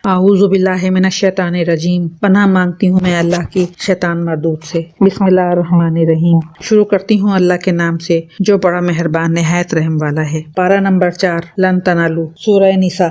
اعوذ باللہ من الشیطان الرجیم۔ پناہ مانگتی ہوں میں اللہ کی شیطان مردود سے۔ بسم اللہ الرحمن الرحیم۔ شروع کرتی ہوں اللہ کے نام سے جو بڑا مہربان نہایت رحم والا ہے۔ پارہ نمبر 4 لن تنالو، سورہ نساء۔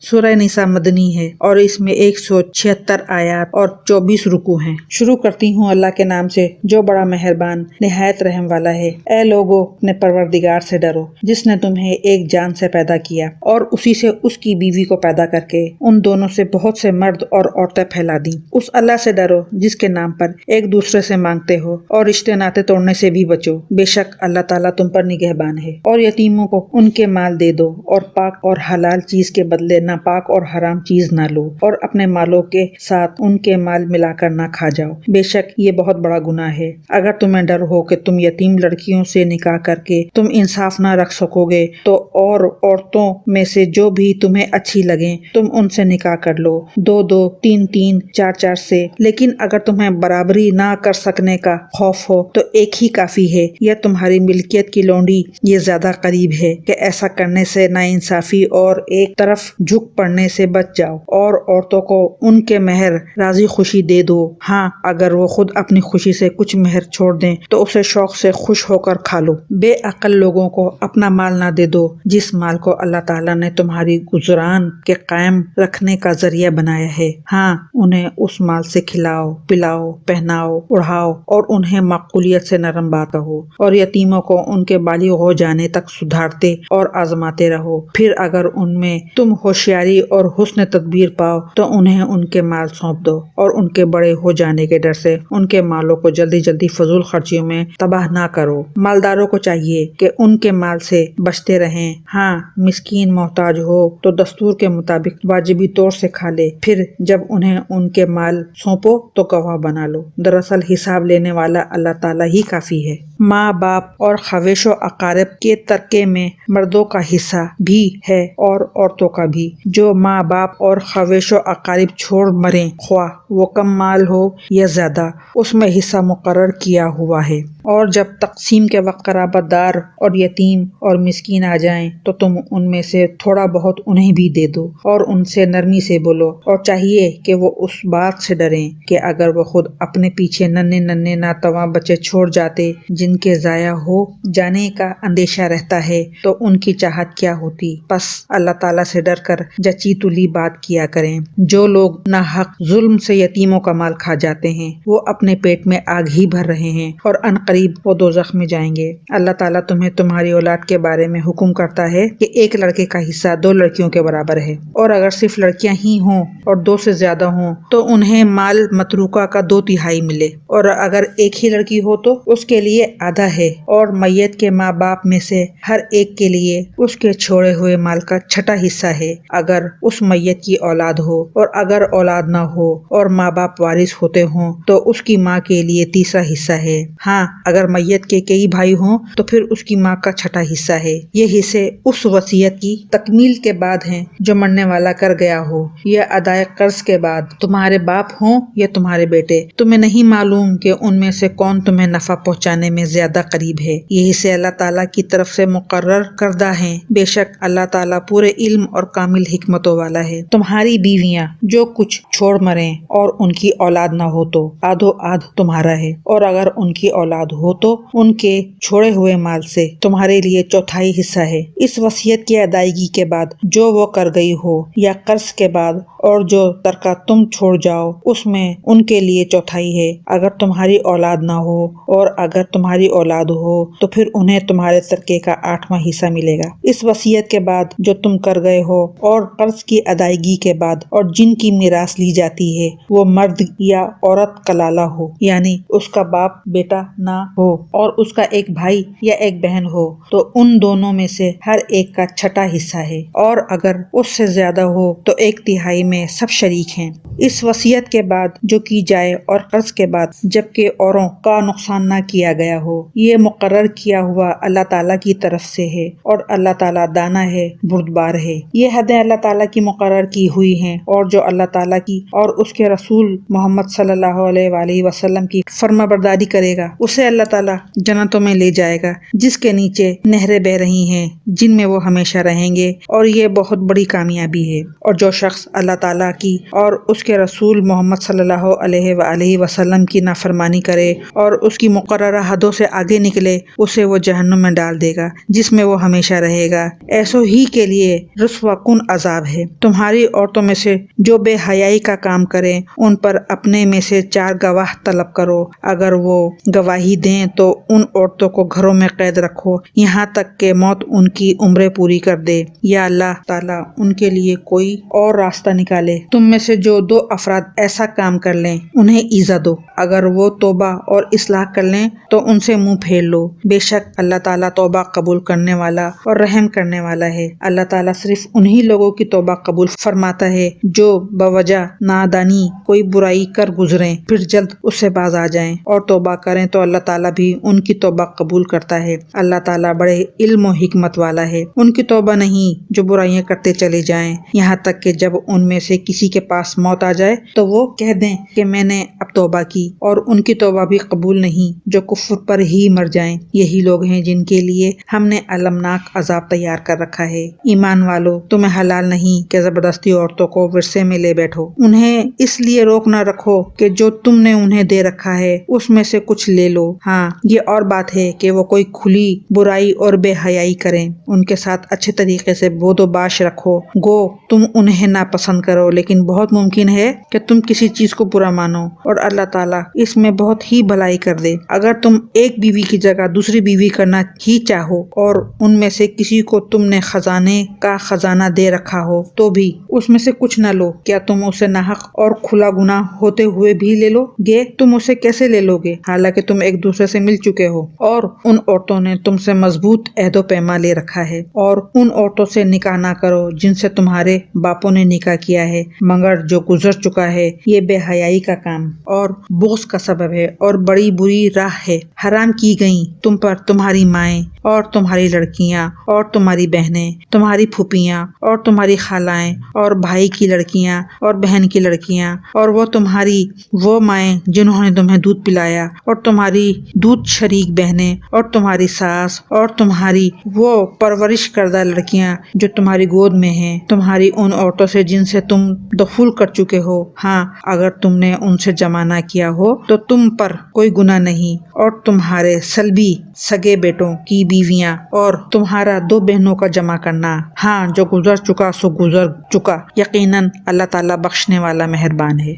سورہ نساء مدنی ہے اور اس میں 176 آیات اور 24 رکوع ہیں۔ شروع کرتی ہوں اللہ کے نام سے جو بڑا مہربان نہایت رحم والا ہے۔ اے لوگو، اپنے پروردگار سے ڈرو جس نے تمہیں ایک جان سے پیدا کیا اور اسی سے اس کی بیوی کو پیدا کر کے ان دونوں سے بہت سے مرد اور عورتیں پھیلا دیں۔ اس اللہ سے ڈرو جس کے نام پر ایک دوسرے سے مانگتے ہو اور رشتے ناطے توڑنے سے بھی بچو۔ بے شک اللہ تعالیٰ تم پر نگہبان ہے۔ اور یتیموں کو ان کے مال دے دو اور پاک اور حلال چیز کے بدلے ناپاک اور حرام چیز نہ لو اور اپنے مالوں کے ساتھ ان کے مال ملا کر نہ کھا جاؤ۔ بے شک یہ بہت بڑا گناہ ہے۔ اگر تمہیں ڈر ہو کہ تم یتیم لڑکیوں سے نکاح کر کے تم انصاف نہ رکھ سکو گے تو اور عورتوں میں سے جو بھی تمہیں اچھی لگیں تم ان سے نکاح کر لو، 2 3 4 سے۔ لیکن اگر تمہیں برابری نہ کر سکنے کا خوف ہو تو ایک ہی کافی ہے، یا تمہاری ملکیت کی لونڈی یہ زیادہ قریب ہے کہ ایسا کرنے سے ناانصافی اور ایک طرف جھک پڑنے سے بچ جاؤ، اور عورتوں کو ان کے مہر راضی خوشی دے دو۔ ہاں، اگر وہ خود اپنی خوشی سے کچھ مہر چھوڑ دیں تو اسے شوق سے خوش ہو کر کھا لو۔ بے عقل لوگوں کو اپنا مال نہ دے دو جس مال کو اللہ تعالیٰ نے تمہاری گزران کے قائم رکھنے کا ذریعہ بنایا ہے۔ ہاں، انہیں اس مال سے کھلاؤ، پلاؤ، پہناؤ، اڑھاؤ اور انہیں معقولیت سے نرم بات کہو، اور یتیموں کو ان کے بالغ ہو جانے تک سدھارتے اور آزماتے رہو۔ پھر اگر ان میں تم ہوشیاری اور حسن تدبیر پاؤ تو انہیں ان کے مال سونپ دو، اور ان کے بڑے ہو جانے کے ڈر سے ان کے مالوں کو جلدی فضول خرچیوں میں تباہ نہ کرو۔ مالداروں کو چاہیے کہ ان کے مال سے بچتے رہیں۔ ہاں، مسکین محتاج ہو تو دستور کے مطابق واجبی طور سے کھا لے، پھر جب انہیں ان کے مال سونپو تو گواہ بنا لو۔ دراصل حساب لینے والا اللہ تعالیٰ ہی کافی ہے۔ ماں باپ اور خویش و اقارب کے ترکے میں مردوں کا حصہ بھی ہے اور عورتوں کا بھی۔ جو ماں باپ اور خویش و اقارب چھوڑ مریں، خواہ وہ کم مال ہو یا زیادہ، اس میں حصہ مقرر کیا ہوا ہے۔ اور جب تقسیم کے وقت قرابت دار اور یتیم اور مسکین آ جائیں تو تم ان میں سے تھوڑا بہت انہیں بھی دے دو، اور ان سے نرمی سے بولو، اور چاہیے کہ وہ اس بات سے ڈریں کہ اگر وہ خود اپنے پیچھے ننھے ناتواں بچے چھوڑ جاتے جن کے ضائع ہو جانے کا اندیشہ رہتا ہے تو ان کی چاہت کیا ہوتی۔ پس اللہ تعالیٰ سے ڈر کر جچی تلی بات کیا کریں۔ جو لوگ ناحق ظلم سے یتیموں کا مال کھا جاتے ہیں وہ اپنے پیٹ میں آگ ہی بھر رہے ہیں اور عنقریب وہ دوزخ میں جائیں گے۔ اللہ تعالیٰ تمہیں تمہاری اولاد کے بارے میں حکم کرتا ہے کہ ایک لڑکے کا حصہ 2 لڑکیوں کے برابر ہے، اور اگر صرف لڑکیاں ہی ہوں اور 2 سے زیادہ ہوں تو انہیں مال متروکہ کا 2/3 ملے، اور اگر ایک ہی لڑکی ہو تو اس کے لیے آدھا ہے، اور میت کے ماں باپ میں سے ہر ایک کے لیے اس کے چھوڑے ہوئے مال کا 6واں حصہ ہے اگر اس میت کی اولاد ہو، اور اگر اولاد نہ ہو اور ماں باپ وارث ہوتے ہوں تو اس کی ماں کے لیے 3واں حصہ ہے۔ ہاں، اگر میت کے کئی بھائی ہوں تو پھر اس کی ماں کا 6واں حصہ ہے۔ یہ حصے اس وصیت کی تکمیل کے بعد ہیں جو مرنے والا کر گیا ہو، یا ادائے قرض کے بعد۔ تمہارے باپ ہوں یا تمہارے بیٹے، تمہیں نہیں معلوم کہ ان میں سے کون تمہیں نفع پہنچانے میں زیادہ قریب ہے۔ یہ حصے اللہ تعالیٰ کی طرف سے مقرر کردہ ہیں۔ بے شک اللہ تعالیٰ پورے علم اور کامل حکمتوں والا ہے۔ تمہاری بیویاں جو کچھ چھوڑ مریں اور ان کی اولاد نہ ہو تو آدھو آدھ تمہارا ہے، اور اگر ان کی اولاد ہو تو ان کے چھوڑے ہوئے مال سے تمہارے لیے 4تھائی حصہ ہے۔ اس وصیت کی ادائیگی کے بعد جو وہ کر گئی ہو، یا قرض کے بعد اور جو ترکہ تم چھوڑ جاؤ اس میں ان کے لیے 4تھائی ہے۔ اگر تمہاری اولاد نہ ہو اور اگر تمہاری اولاد ہو تو پھر انہیں تمہارے ترکے کا 8واں حصہ ملے گا۔ اس وصیت کے بعد جو تم کر گئے ہو اور قرض کی ادائیگی کے بعد، اور جن کی میراث لی جاتی ہے وہ مرد یا عورت کلالہ ہو، یعنی اس کا باپ بیٹا نہ ہو اور اس کا ایک بھائی یا ایک بہن ہو، تو ان دونوں میں سے ہر ایک کا 6واں حصہ ہے، اور اگر اس سے زیادہ ہو تو 1/3 میں سب شریک ہیں۔ اس وصیت کے بعد جو کی جائے اور قرض کے بعد جبکہ اوروں کا نقصان نہ کیا گیا ہو، یہ مقرر کیا ہوا اللہ تعالیٰ کی طرف سے ہے، اور اللہ تعالیٰ دانا ہے، بردبار ہے۔ یہ حدیں اللہ تعالیٰ کی مقرر کی ہوئی ہیں، اور جو اللہ تعالیٰ کی اور اس کے رسول محمد صلی اللہ علیہ وآلہ وسلم کی فرما برداری کرے گا اسے اللہ تعالیٰ جنتوں میں لے جائے گا جس کے نیچے نہریں بہہ رہی ہیں، جن میں وہ ہمیشہ رہیں گے، اور یہ بہت بڑی کامیابی ہے۔ اور جو شخص اللہ تعالیٰ کی اور اس کے رسول محمد صلی اللہ علیہ وآلہ وسلم کی نافرمانی کرے اور اس کی مقررہ حدوں سے آگے نکلے، اسے وہ جہنم میں ڈال دے گا جس میں وہ ہمیشہ رہے گا۔ ایسو ہی کے لیے رسوا کن عذاب ہے۔ تمہاری عورتوں میں سے جو بے حیائی کا کام کریں ان پر اپنے میں سے 4 گواہ طلب کرو، اگر وہ گواہی دیں تو ان عورتوں کو گھروں میں قید رکھو یہاں تک کہ موت ان کی عمریں پوری کر دے یا اللہ تعالیٰ ان کے لیے کوئی اور راستہ نکالے۔ تم میں سے جو 2 افراد ایسا کام کر لیں انہیں ایذا دو، اگر وہ توبہ اور اصلاح کر لیں تو ان سے منہ پھیر لو، بے شک اللہ تعالیٰ توبہ قبول کرنے والا اور رحم کرنے والا ہے۔ اللہ تعالیٰ صرف انہی لوگوں کی توبہ قبول فرماتا ہے جو بوجہ نادانی کوئی برائی کر گزریں پھر جلد اس سے باز آ جائیں اور توبہ کریں تو اللہ تعالیٰ بھی ان کی توبہ قبول کرتا ہے۔ اللہ تعالیٰ بڑے علم و حکمت والا ہے۔ ان کی توبہ نہیں جو برائیاں کرتے چلے جائیں یہاں تک کہ جب ان میں سے کسی کے پاس موت آ جائے تو وہ کہہ دیں کہ میں نے اب توبہ کی، اور ان کی توبہ بھی قبول نہیں جو کفر پر ہی مر جائیں۔ یہی لوگ ہیں جن کے لیے ہم نے المناک عذاب تیار کر رکھا ہے۔ ایمان والو، تمہیں حلال نہیں کہ زبردستی عورتوں کو ورثے میں لے بیٹھو، انہیں اس لیے روک نہ رکھو کہ جو تم نے انہیں دے رکھا ہے اس میں سے کچھ لے لو۔ ہاں، یہ اور بات ہے کہ وہ کوئی کھلی برائی اور بے حیائی کریں، ان کے ساتھ اچھے طریقے سے بود و باش رکھو، گو تم انہیں ناپسند کرو لیکن بہت ممکن ہے کہ تم کسی چیز کو برا مانو اور اللہ تعالیٰ اس میں بہت ہی بھلائی کر دے۔ اگر تم ایک بیوی کی جگہ دوسری بیوی کرنا ہی چاہو اور ان میں سے کسی کو تم نے خزانے کا خزانہ دے رکھا ہو تو بھی اس میں سے کچھ نہ لو، کیا تم اسے ناحق اور کھلا گناہ ہوتے ہوئے بھی لے لو گے؟ تم اسے کیسے لے لو گے حالانکہ تم ایک دوسرے سے مل چکے ہو اور ان عورتوں نے تم سے مضبوط عہد و پیما لے رکھا ہے؟ اور ان عورتوں سے نکاح نہ کرو جن سے تمہارے باپوں نے نکاح کیا ہے مگر جو گزر چکا ہے، یہ بے حیائی کا کام اور بغض کا سبب ہے اور بڑی بری راہ ہے۔ حرام کی گئیں تم پر تمہاری مائیں اور تمہاری لڑکیاں اور تمہاری بہنیں، تمہاری پھوپھیاں اور تمہاری خالائیں اور بھائی کی لڑکیاں اور بہن کی لڑکیاں، اور وہ تمہاری وہ مائیں جنہوں نے تمہیں دودھ پلایا، اور تمہاری دودھ شریک بہنیں، اور تمہاری ساس، اور تمہاری وہ پرورش کردہ لڑکیاں جو تمہاری گود میں ہیں، تمہاری ان عورتوں سے جن سے تم دخول کر چکے ہو۔ ہاں، اگر تم نے ان سے جمع نہ کیا ہو تو تم پر کوئی گناہ نہیں، اور تمہارے سلبی سگے بیٹوں کی بیویاں اور تمہارا 2 بہنوں کا جمع کرنا، ہاں جو گزر چکا سو گزر چکا، یقیناً اللہ تعالیٰ بخشنے والا مہربان ہے۔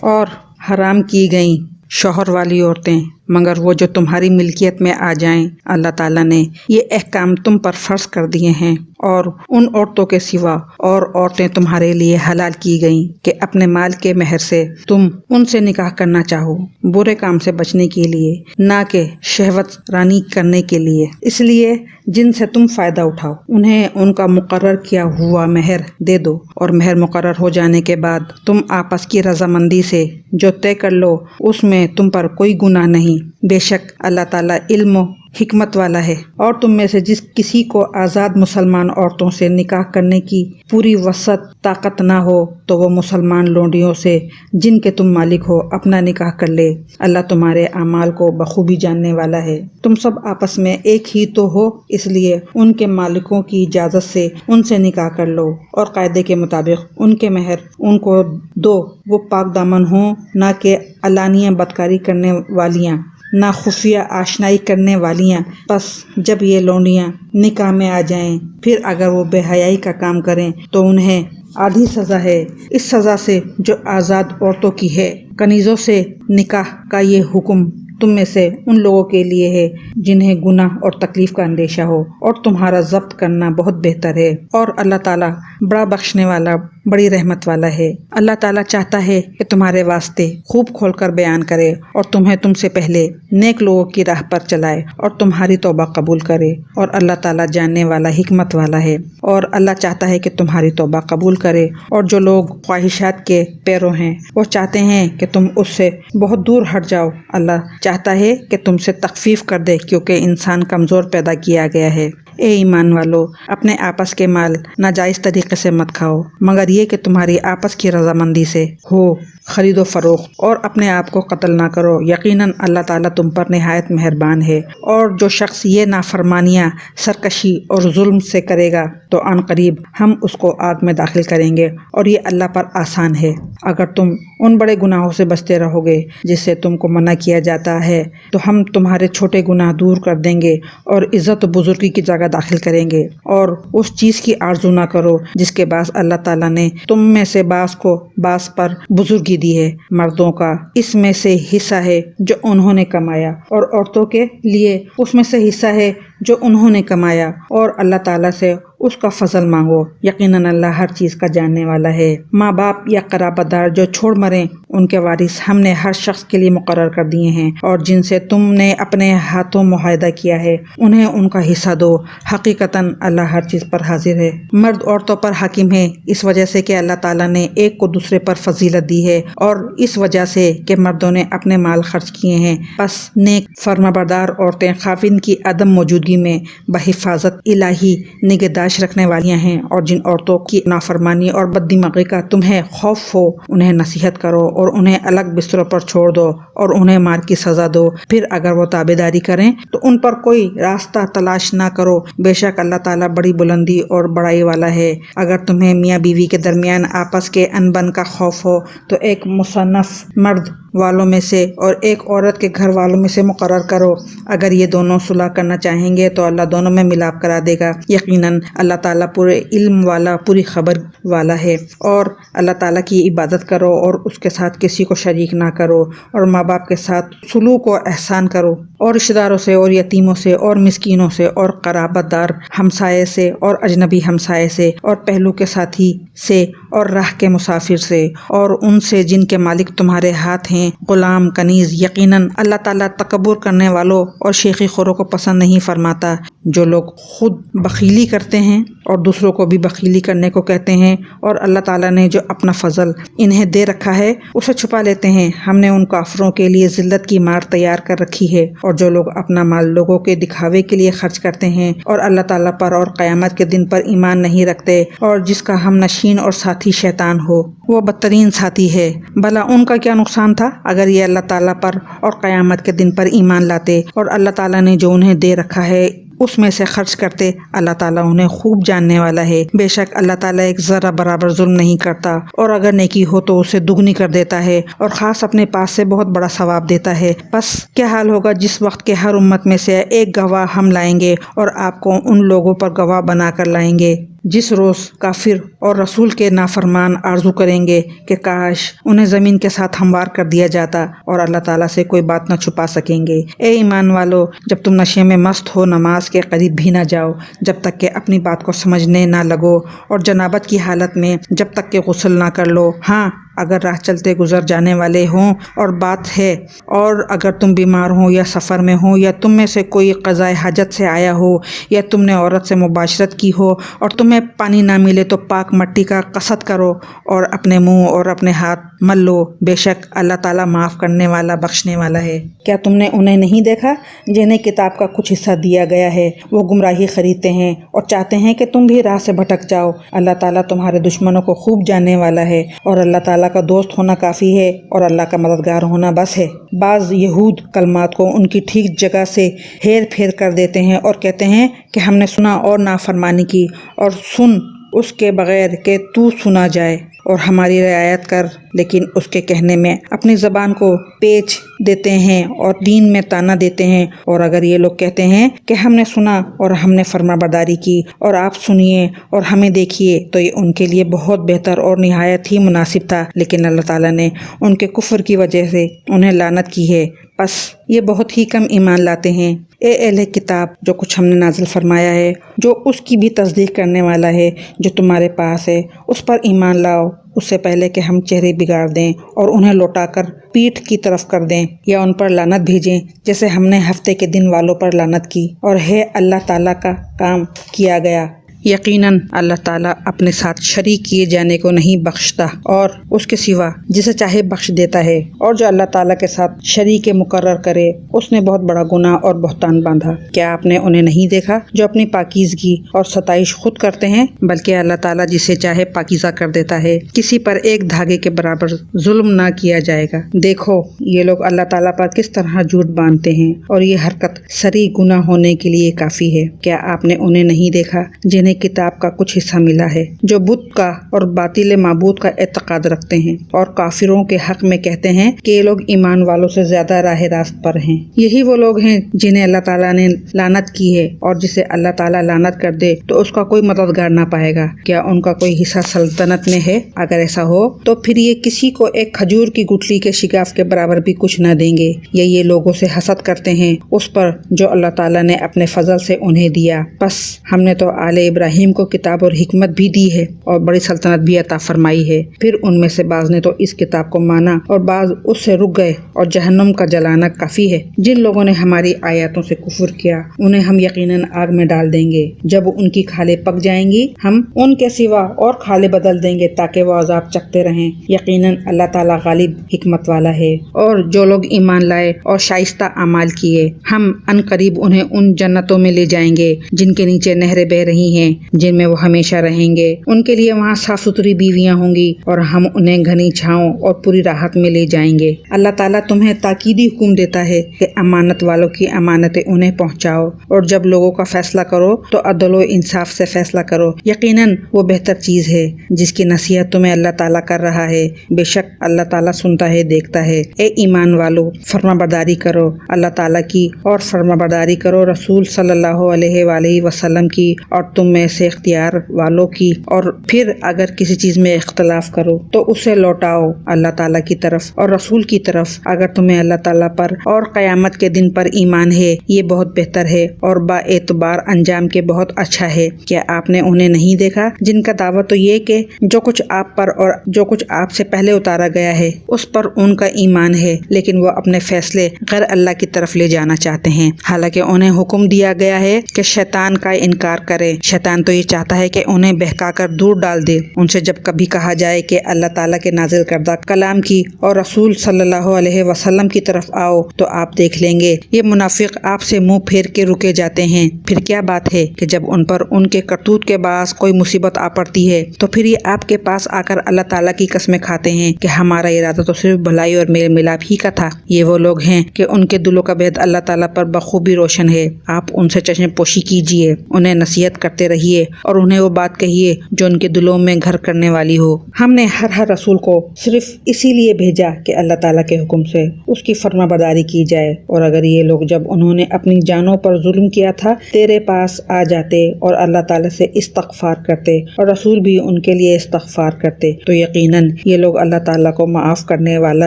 اور حرام کی گئیں شوہر والی عورتیں مگر وہ جو تمہاری ملکیت میں آ جائیں، اللہ تعالیٰ نے یہ احکام تم پر فرض کر دیے ہیں، اور ان عورتوں کے سوا اور عورتیں تمہارے لیے حلال کی گئیں کہ اپنے مال کے مہر سے تم ان سے نکاح کرنا چاہو، برے کام سے بچنے کے لیے، نہ کہ شہوت رانی کرنے کے لیے، اس لیے جن سے تم فائدہ اٹھاؤ انہیں ان کا مقرر کیا ہوا مہر دے دو، اور مہر مقرر ہو جانے کے بعد تم آپس کی رضامندی سے جو طے کر لو اس میں تم پر کوئی گناہ نہیں، بے شک اللہ تعالیٰ علم و حکمت والا ہے۔ اور تم میں سے جس کسی کو آزاد مسلمان عورتوں سے نکاح کرنے کی پوری وسعت طاقت نہ ہو تو وہ مسلمان لونڈیوں سے جن کے تم مالک ہو اپنا نکاح کر لے، اللہ تمہارے اعمال کو بخوبی جاننے والا ہے۔ تم سب آپس میں ایک ہی تو ہو، اس لیے ان کے مالکوں کی اجازت سے ان سے نکاح کر لو، اور قاعدے کے مطابق ان کے مہر ان کو دو، وہ پاک دامن ہوں، نہ کہ علانیہ بدکاری کرنے والیاں، نہ خفیہ آشنائی کرنے والیاں۔ پس جب یہ لونڈیاں نکاح میں آ جائیں پھر اگر وہ بے حیائی کا کام کریں تو انہیں آدھی سزا ہے اس سزا سے جو آزاد عورتوں کی ہے۔ کنیزوں سے نکاح کا یہ حکم تم میں سے ان لوگوں کے لیے ہے جنہیں گناہ اور تکلیف کا اندیشہ ہو، اور تمہارا ضبط کرنا بہت بہتر ہے، اور اللہ تعالیٰ بڑا بخشنے والا بڑی رحمت والا ہے۔ اللہ تعالیٰ چاہتا ہے کہ تمہارے واسطے خوب کھول کر بیان کرے اور تمہیں تم سے پہلے نیک لوگوں کی راہ پر چلائے اور تمہاری توبہ قبول کرے، اور اللہ تعالیٰ جاننے والا حکمت والا ہے۔ اور اللہ چاہتا ہے کہ تمہاری توبہ قبول کرے، اور جو لوگ خواہشات کے پیرو ہیں وہ چاہتے ہیں کہ تم اس سے بہت دور ہٹ جاؤ، اللہ چاہتا ہے کہ تم سے تخفیف کر دے کیونکہ انسان کمزور پیدا کیا گیا ہے۔ اے ایمان والو، اپنے آپس کے مال ناجائز طریقے سے مت کھاؤ مگر یہ کہ تمہاری آپس کی رضامندی سے ہو، خرید و فروخت، اور اپنے آپ کو قتل نہ کرو، یقیناً اللہ تعالیٰ تم پر نہایت مہربان ہے۔ اور جو شخص یہ نافرمانیاں، سرکشی اور ظلم سے کرے گا تو عن قریب ہم اس کو آگ میں داخل کریں گے، اور یہ اللہ پر آسان ہے۔ اگر تم ان بڑے گناہوں سے بچتے رہو گے جس سے تم کو منع کیا جاتا ہے تو ہم تمہارے چھوٹے گناہ دور کر دیں گے اور عزت و بزرگی کی جگہ داخل کریں گے۔ اور اس چیز کی آرزو نہ کرو جس کے باعث اللہ تعالیٰ نے تم میں سے بعض کو بعض پر بزرگی دی ہے۔ مردوں کا اس میں سے حصہ ہے جو انہوں نے کمایا، اور عورتوں کے لیے اس میں سے حصہ ہے جو انہوں نے کمایا، اور اللہ تعالیٰ سے اس کا فضل مانگو، یقیناً اللہ ہر چیز کا جاننے والا ہے۔ ماں باپ یا قرابت دار جو چھوڑ مریں ان کے وارث ہم نے ہر شخص کے لیے مقرر کر دیے ہیں، اور جن سے تم نے اپنے ہاتھوں معاہدہ کیا ہے انہیں ان کا حصہ دو، حقیقتاً اللہ ہر چیز پر حاضر ہے۔ مرد عورتوں پر حاکم ہے اس وجہ سے کہ اللہ تعالیٰ نے ایک کو دوسرے پر فضیلت دی ہے، اور اس وجہ سے کہ مردوں نے اپنے مال خرچ کیے ہیں، پس نیک فرمانبردار عورتیں خاوند کی عدم موجودگی میں بحفاظت الہی نگہداشت رکھنے والیاں ہیں، اور جن عورتوں کی نافرمانی اور بد دماغی کا تمہیں خوف ہو انہیں نصیحت کرو اور انہیں الگ بستروں پر چھوڑ دو اور انہیں مار کی سزا دو، پھر اگر وہ تابعداری کریں تو ان پر کوئی راستہ تلاش نہ کرو، بے شک اللہ تعالیٰ بڑی بلندی اور بڑائی والا ہے۔ اگر تمہیں میاں بیوی کے درمیان آپس کے انبن کا خوف ہو تو ایک مصنف مرد والوں میں سے اور ایک عورت کے گھر والوں میں سے مقرر کرو، اگر یہ دونوں صلح کرنا چاہیں گے تو اللہ دونوں میں ملاپ کرا دے گا، یقیناً اللہ تعالیٰ پورے علم والا، پوری خبر والا ہے۔ اور اللہ تعالیٰ کی عبادت کرو اور اس کے ساتھ کسی کو شریک نہ کرو، اور ماں باپ کے ساتھ سلوک و احسان کرو، اور رشتہ داروں سے اور یتیموں سے اور مسکینوں سے اور قرابت دار ہمسائے سے اور اجنبی ہمسائے سے اور پہلو کے ساتھی سے اور راہ کے مسافر سے اور ان سے جن کے مالک تمہارے ہاتھ ہیں، غلام کنیز، یقیناً اللہ تعالیٰ تکبر کرنے والوں اور شیخی خوروں کو پسند نہیں فرماتا۔ جو لوگ خود بخیلی کرتے ہیں اور دوسروں کو بھی بخیلی کرنے کو کہتے ہیں، اور اللہ تعالیٰ نے جو اپنا فضل انہیں دے رکھا ہے اسے چھپا لیتے ہیں، ہم نے ان کافروں کے لیے ذلت کی مار تیار کر رکھی ہے۔ اور جو لوگ اپنا مال لوگوں کے دکھاوے کے لیے خرچ کرتے ہیں اور اللہ تعالیٰ پر اور قیامت کے دن پر ایمان نہیں رکھتے، اور جس کا ہم نشین اور ساتھی شیطان ہو، وہ بدترین ساتھی ہے۔ بھلا ان کا کیا نقصان تھا اگر یہ اللہ تعالیٰ پر اور قیامت کے دن پر ایمان لاتے اور اللہ تعالیٰ نے جو انہیں دے رکھا ہے اس میں سے خرچ کرتے، اللہ تعالیٰ انہیں خوب جاننے والا ہے۔ بے شک اللہ تعالیٰ ایک ذرہ برابر ظلم نہیں کرتا، اور اگر نیکی ہو تو اسے دگنی کر دیتا ہے، اور خاص اپنے پاس سے بہت بڑا ثواب دیتا ہے۔ بس کیا حال ہوگا جس وقت کے ہر امت میں سے ایک گواہ ہم لائیں گے اور آپ کو ان لوگوں پر گواہ بنا کر لائیں گے جس روز کافر اور رسول کے نافرمان آرزو کریں گے کہ کاش انہیں زمین کے ساتھ ہموار کر دیا جاتا، اور اللہ تعالیٰ سے کوئی بات نہ چھپا سکیں گے۔ اے ایمان والو، جب تم نشے میں مست ہو نماز کے قریب بھی نہ جاؤ جب تک کہ اپنی بات کو سمجھنے نہ لگو، اور جنابت کی حالت میں جب تک کہ غسل نہ کر لو۔ ہاں، اگر راہ چلتے گزر جانے والے ہوں اور بات ہے، اور اگر تم بیمار ہو یا سفر میں ہو، یا تم میں سے کوئی قضائے حاجت سے آیا ہو، یا تم نے عورت سے مباشرت کی ہو اور تمہیں پانی نہ ملے تو پاک مٹی کا قصد کرو اور اپنے منہ اور اپنے ہاتھ مل لو، بے شک اللہ تعالیٰ معاف کرنے والا، بخشنے والا ہے۔ کیا تم نے انہیں نہیں دیکھا جنہیں کتاب کا کچھ حصہ دیا گیا ہے؟ وہ گمراہی خریدتے ہیں اور چاہتے ہیں کہ تم بھی راہ سے بھٹک جاؤ۔ اللہ تعالیٰ تمہارے دشمنوں کو خوب جاننے والا ہے، اور اللہ تعالیٰ کا دوست ہونا کافی ہے اور اللہ کا مددگار ہونا بس ہے۔ بعض یہود کلمات کو ان کی ٹھیک جگہ سے ہیر پھیر کر دیتے ہیں اور کہتے ہیں کہ ہم نے سنا اور نافرمانی کی، اور سن اس کے بغیر کہ تو سنا جائے اور ہماری رعایت کر، لیکن اس کے کہنے میں اپنی زبان کو پیچ دیتے ہیں اور دین میں تانا دیتے ہیں۔ اور اگر یہ لوگ کہتے ہیں کہ ہم نے سنا اور ہم نے فرما برداری کی، اور آپ سنیے اور ہمیں دیکھیے، تو یہ ان کے لیے بہت بہتر اور نہایت ہی مناسب تھا، لیکن اللہ تعالیٰ نے ان کے کفر کی وجہ سے انہیں لعنت کی ہے، پس یہ بہت ہی کم ایمان لاتے ہیں۔ اے اہل کتاب، جو کچھ ہم نے نازل فرمایا ہے، جو اس کی بھی تصدیق کرنے والا ہے جو تمہارے پاس ہے، اس پر ایمان لاؤ، اس سے پہلے کہ ہم چہرے بگاڑ دیں اور انہیں لوٹا کر پیٹھ کی طرف کر دیں یا ان پر لعنت بھیجیں جیسے ہم نے ہفتے کے دن والوں پر لعنت کی، اور ہے اللہ تعالیٰ کا کام کیا گیا یقیناً اللہ تعالیٰ اپنے ساتھ شریک کیے جانے کو نہیں بخشتا اور اس کے سوا جسے چاہے بخش دیتا ہے، اور جو اللہ تعالیٰ کے ساتھ شریک مقرر کرے اس نے بہت بڑا گناہ اور بہتان باندھا۔ کیا آپ نے انہیں نہیں دیکھا جو اپنی پاکیزگی اور ستائش خود کرتے ہیں؟ بلکہ اللہ تعالیٰ جسے چاہے پاکیزہ کر دیتا ہے، کسی پر ایک دھاگے کے برابر ظلم نہ کیا جائے گا۔ دیکھو یہ لوگ اللہ تعالیٰ پر کس طرح جھوٹ باندھتے ہیں، اور یہ حرکت صریح گناہ ہونے کے لیے کافی ہے۔ کیا آپ نے انہیں نہیں دیکھا جنہیں کتاب کا کچھ حصہ ملا ہے، جو بت کا اور باطل معبود کا اعتقاد رکھتے ہیں اور کافروں کے حق میں کہتے ہیں کہ یہ لوگ ایمان والوں سے زیادہ راہ راست پر ہیں؟ یہی وہ لوگ ہیں جنہیں اللہ تعالیٰ نے لعنت کی ہے، اور جسے اللہ تعالیٰ لعنت کر دے تو اس کا کوئی مددگار نہ پائے گا۔ کیا ان کا کوئی حصہ سلطنت میں ہے؟ اگر ایسا ہو تو پھر یہ کسی کو ایک کھجور کی گٹھلی کے شگاف کے برابر بھی کچھ نہ دیں گے، یا یہ لوگوں سے حسد کرتے ہیں اس پر جو اللہ تعالیٰ نے اپنے فضل سے انہیں دیا۔ بس ہم نے تو آل ابراہیم کو کتاب اور حکمت بھی دی ہے اور بڑی سلطنت بھی عطا فرمائی ہے، پھر ان میں سے بعض نے تو اس کتاب کو مانا اور بعض اس سے رک گئے، اور جہنم کا جلانا کافی ہے۔ جن لوگوں نے ہماری آیاتوں سے کفر کیا انہیں ہم یقیناً آگ میں ڈال دیں گے، جب ان کی کھالیں پک جائیں گی ہم ان کے سوا اور کھالیں بدل دیں گے تاکہ وہ عذاب چکھتے رہیں۔ یقیناً اللہ تعالیٰ غالب حکمت والا ہے۔ اور جو لوگ ایمان لائے اور شائستہ اعمال کیے ہم ان قریب انہیں ان جنتوں میں لے جائیں گے جن کے نیچے نہریں بہہ رہی ہیں، جن میں وہ ہمیشہ رہیں گے۔ ان کے لیے وہاں صاف ستھری بیویاں ہوں گی اور ہم انہیں گھنی چھاؤں اور پوری راحت میں لے جائیں گے۔ اللہ تعالیٰ تمہیں تاکیدی حکم دیتا ہے کہ امانت والوں کی امانتیں انہیں پہنچاؤ، اور جب لوگوں کا فیصلہ کرو تو عدل و انصاف سے فیصلہ کرو، یقیناً وہ بہتر چیز ہے جس کی نصیحت تمہیں اللہ تعالیٰ کر رہا ہے۔ بے شک اللہ تعالیٰ سنتا ہے، دیکھتا ہے۔ اے ایمان والو، فرما برداری کرو اللہ تعالیٰ کی، اور فرما برداری کرو رسول صلی اللہ علیہ وآلہ وسلم کی، اور تم میں سے اختیار والوں کی، اور پھر اگر کسی چیز میں اختلاف کرو تو اسے لوٹاؤ اللہ تعالیٰ کی طرف اور رسول کی طرف، اگر تمہیں اللہ تعالیٰ پر اور قیامت کے دن پر ایمان ہے، یہ بہت بہتر ہے اور با اعتبار انجام کے بہت اچھا ہے۔ کیا آپ نے انہیں نہیں دیکھا جن کا دعویٰ تو یہ کہ جو کچھ آپ پر اور جو کچھ آپ سے پہلے اتارا گیا ہے اس پر ان کا ایمان ہے، لیکن وہ اپنے فیصلے غیر اللہ کی طرف لے جانا چاہتے ہیں، حالانکہ انہیں حکم دیا گیا ہے کہ شیطان کا انکار کرے۔ شیطان تو یہ چاہتا ہے کہ انہیں بہکا کر دور ڈال دے۔ ان سے جب کبھی کہا جائے کہ اللہ تعالیٰ کے نازل کردہ کلام کی اور رسول صلی اللہ علیہ وسلم کی طرف آؤ تو آپ دیکھ لیں گے یہ منافق آپ سے منہ پھیر کے رکے جاتے ہیں۔ پھر کیا بات ہے کہ جب ان پر ان کے کرتوت کے باعث کوئی مصیبت آ پڑتی ہے تو پھر یہ آپ کے پاس آ کر اللہ تعالیٰ کی قسمیں کھاتے ہیں کہ ہمارا ارادہ تو صرف بھلائی اور میل ملاپ ہی کا تھا۔ یہ وہ لوگ ہیں کہ ان کے دلوں کا بید اللہ تعالیٰ پر بخوبی روشن ہے۔ آپ ان سے چشم پوشی کیجیے، انہیں نصیحت کرتے رہیے اور انہیں وہ بات کہیے جو ان کے دلوں میں گھر کرنے والی ہو۔ ہم نے ہر رسول کو صرف اسی لیے بھیجا کہ اللہ تعالیٰ کے حکم سے اس کی فرما برداری کی جائے، اور اگر یہ لوگ جب انہوں نے اپنی جانوں پر ظلم کیا تھا تیرے پاس آ جاتے اور اللہ تعالیٰ سے استغفار کرتے اور رسول بھی ان کے لیے استغفار کرتے تو یقیناً یہ لوگ اللہ تعالیٰ کو معاف کرنے والا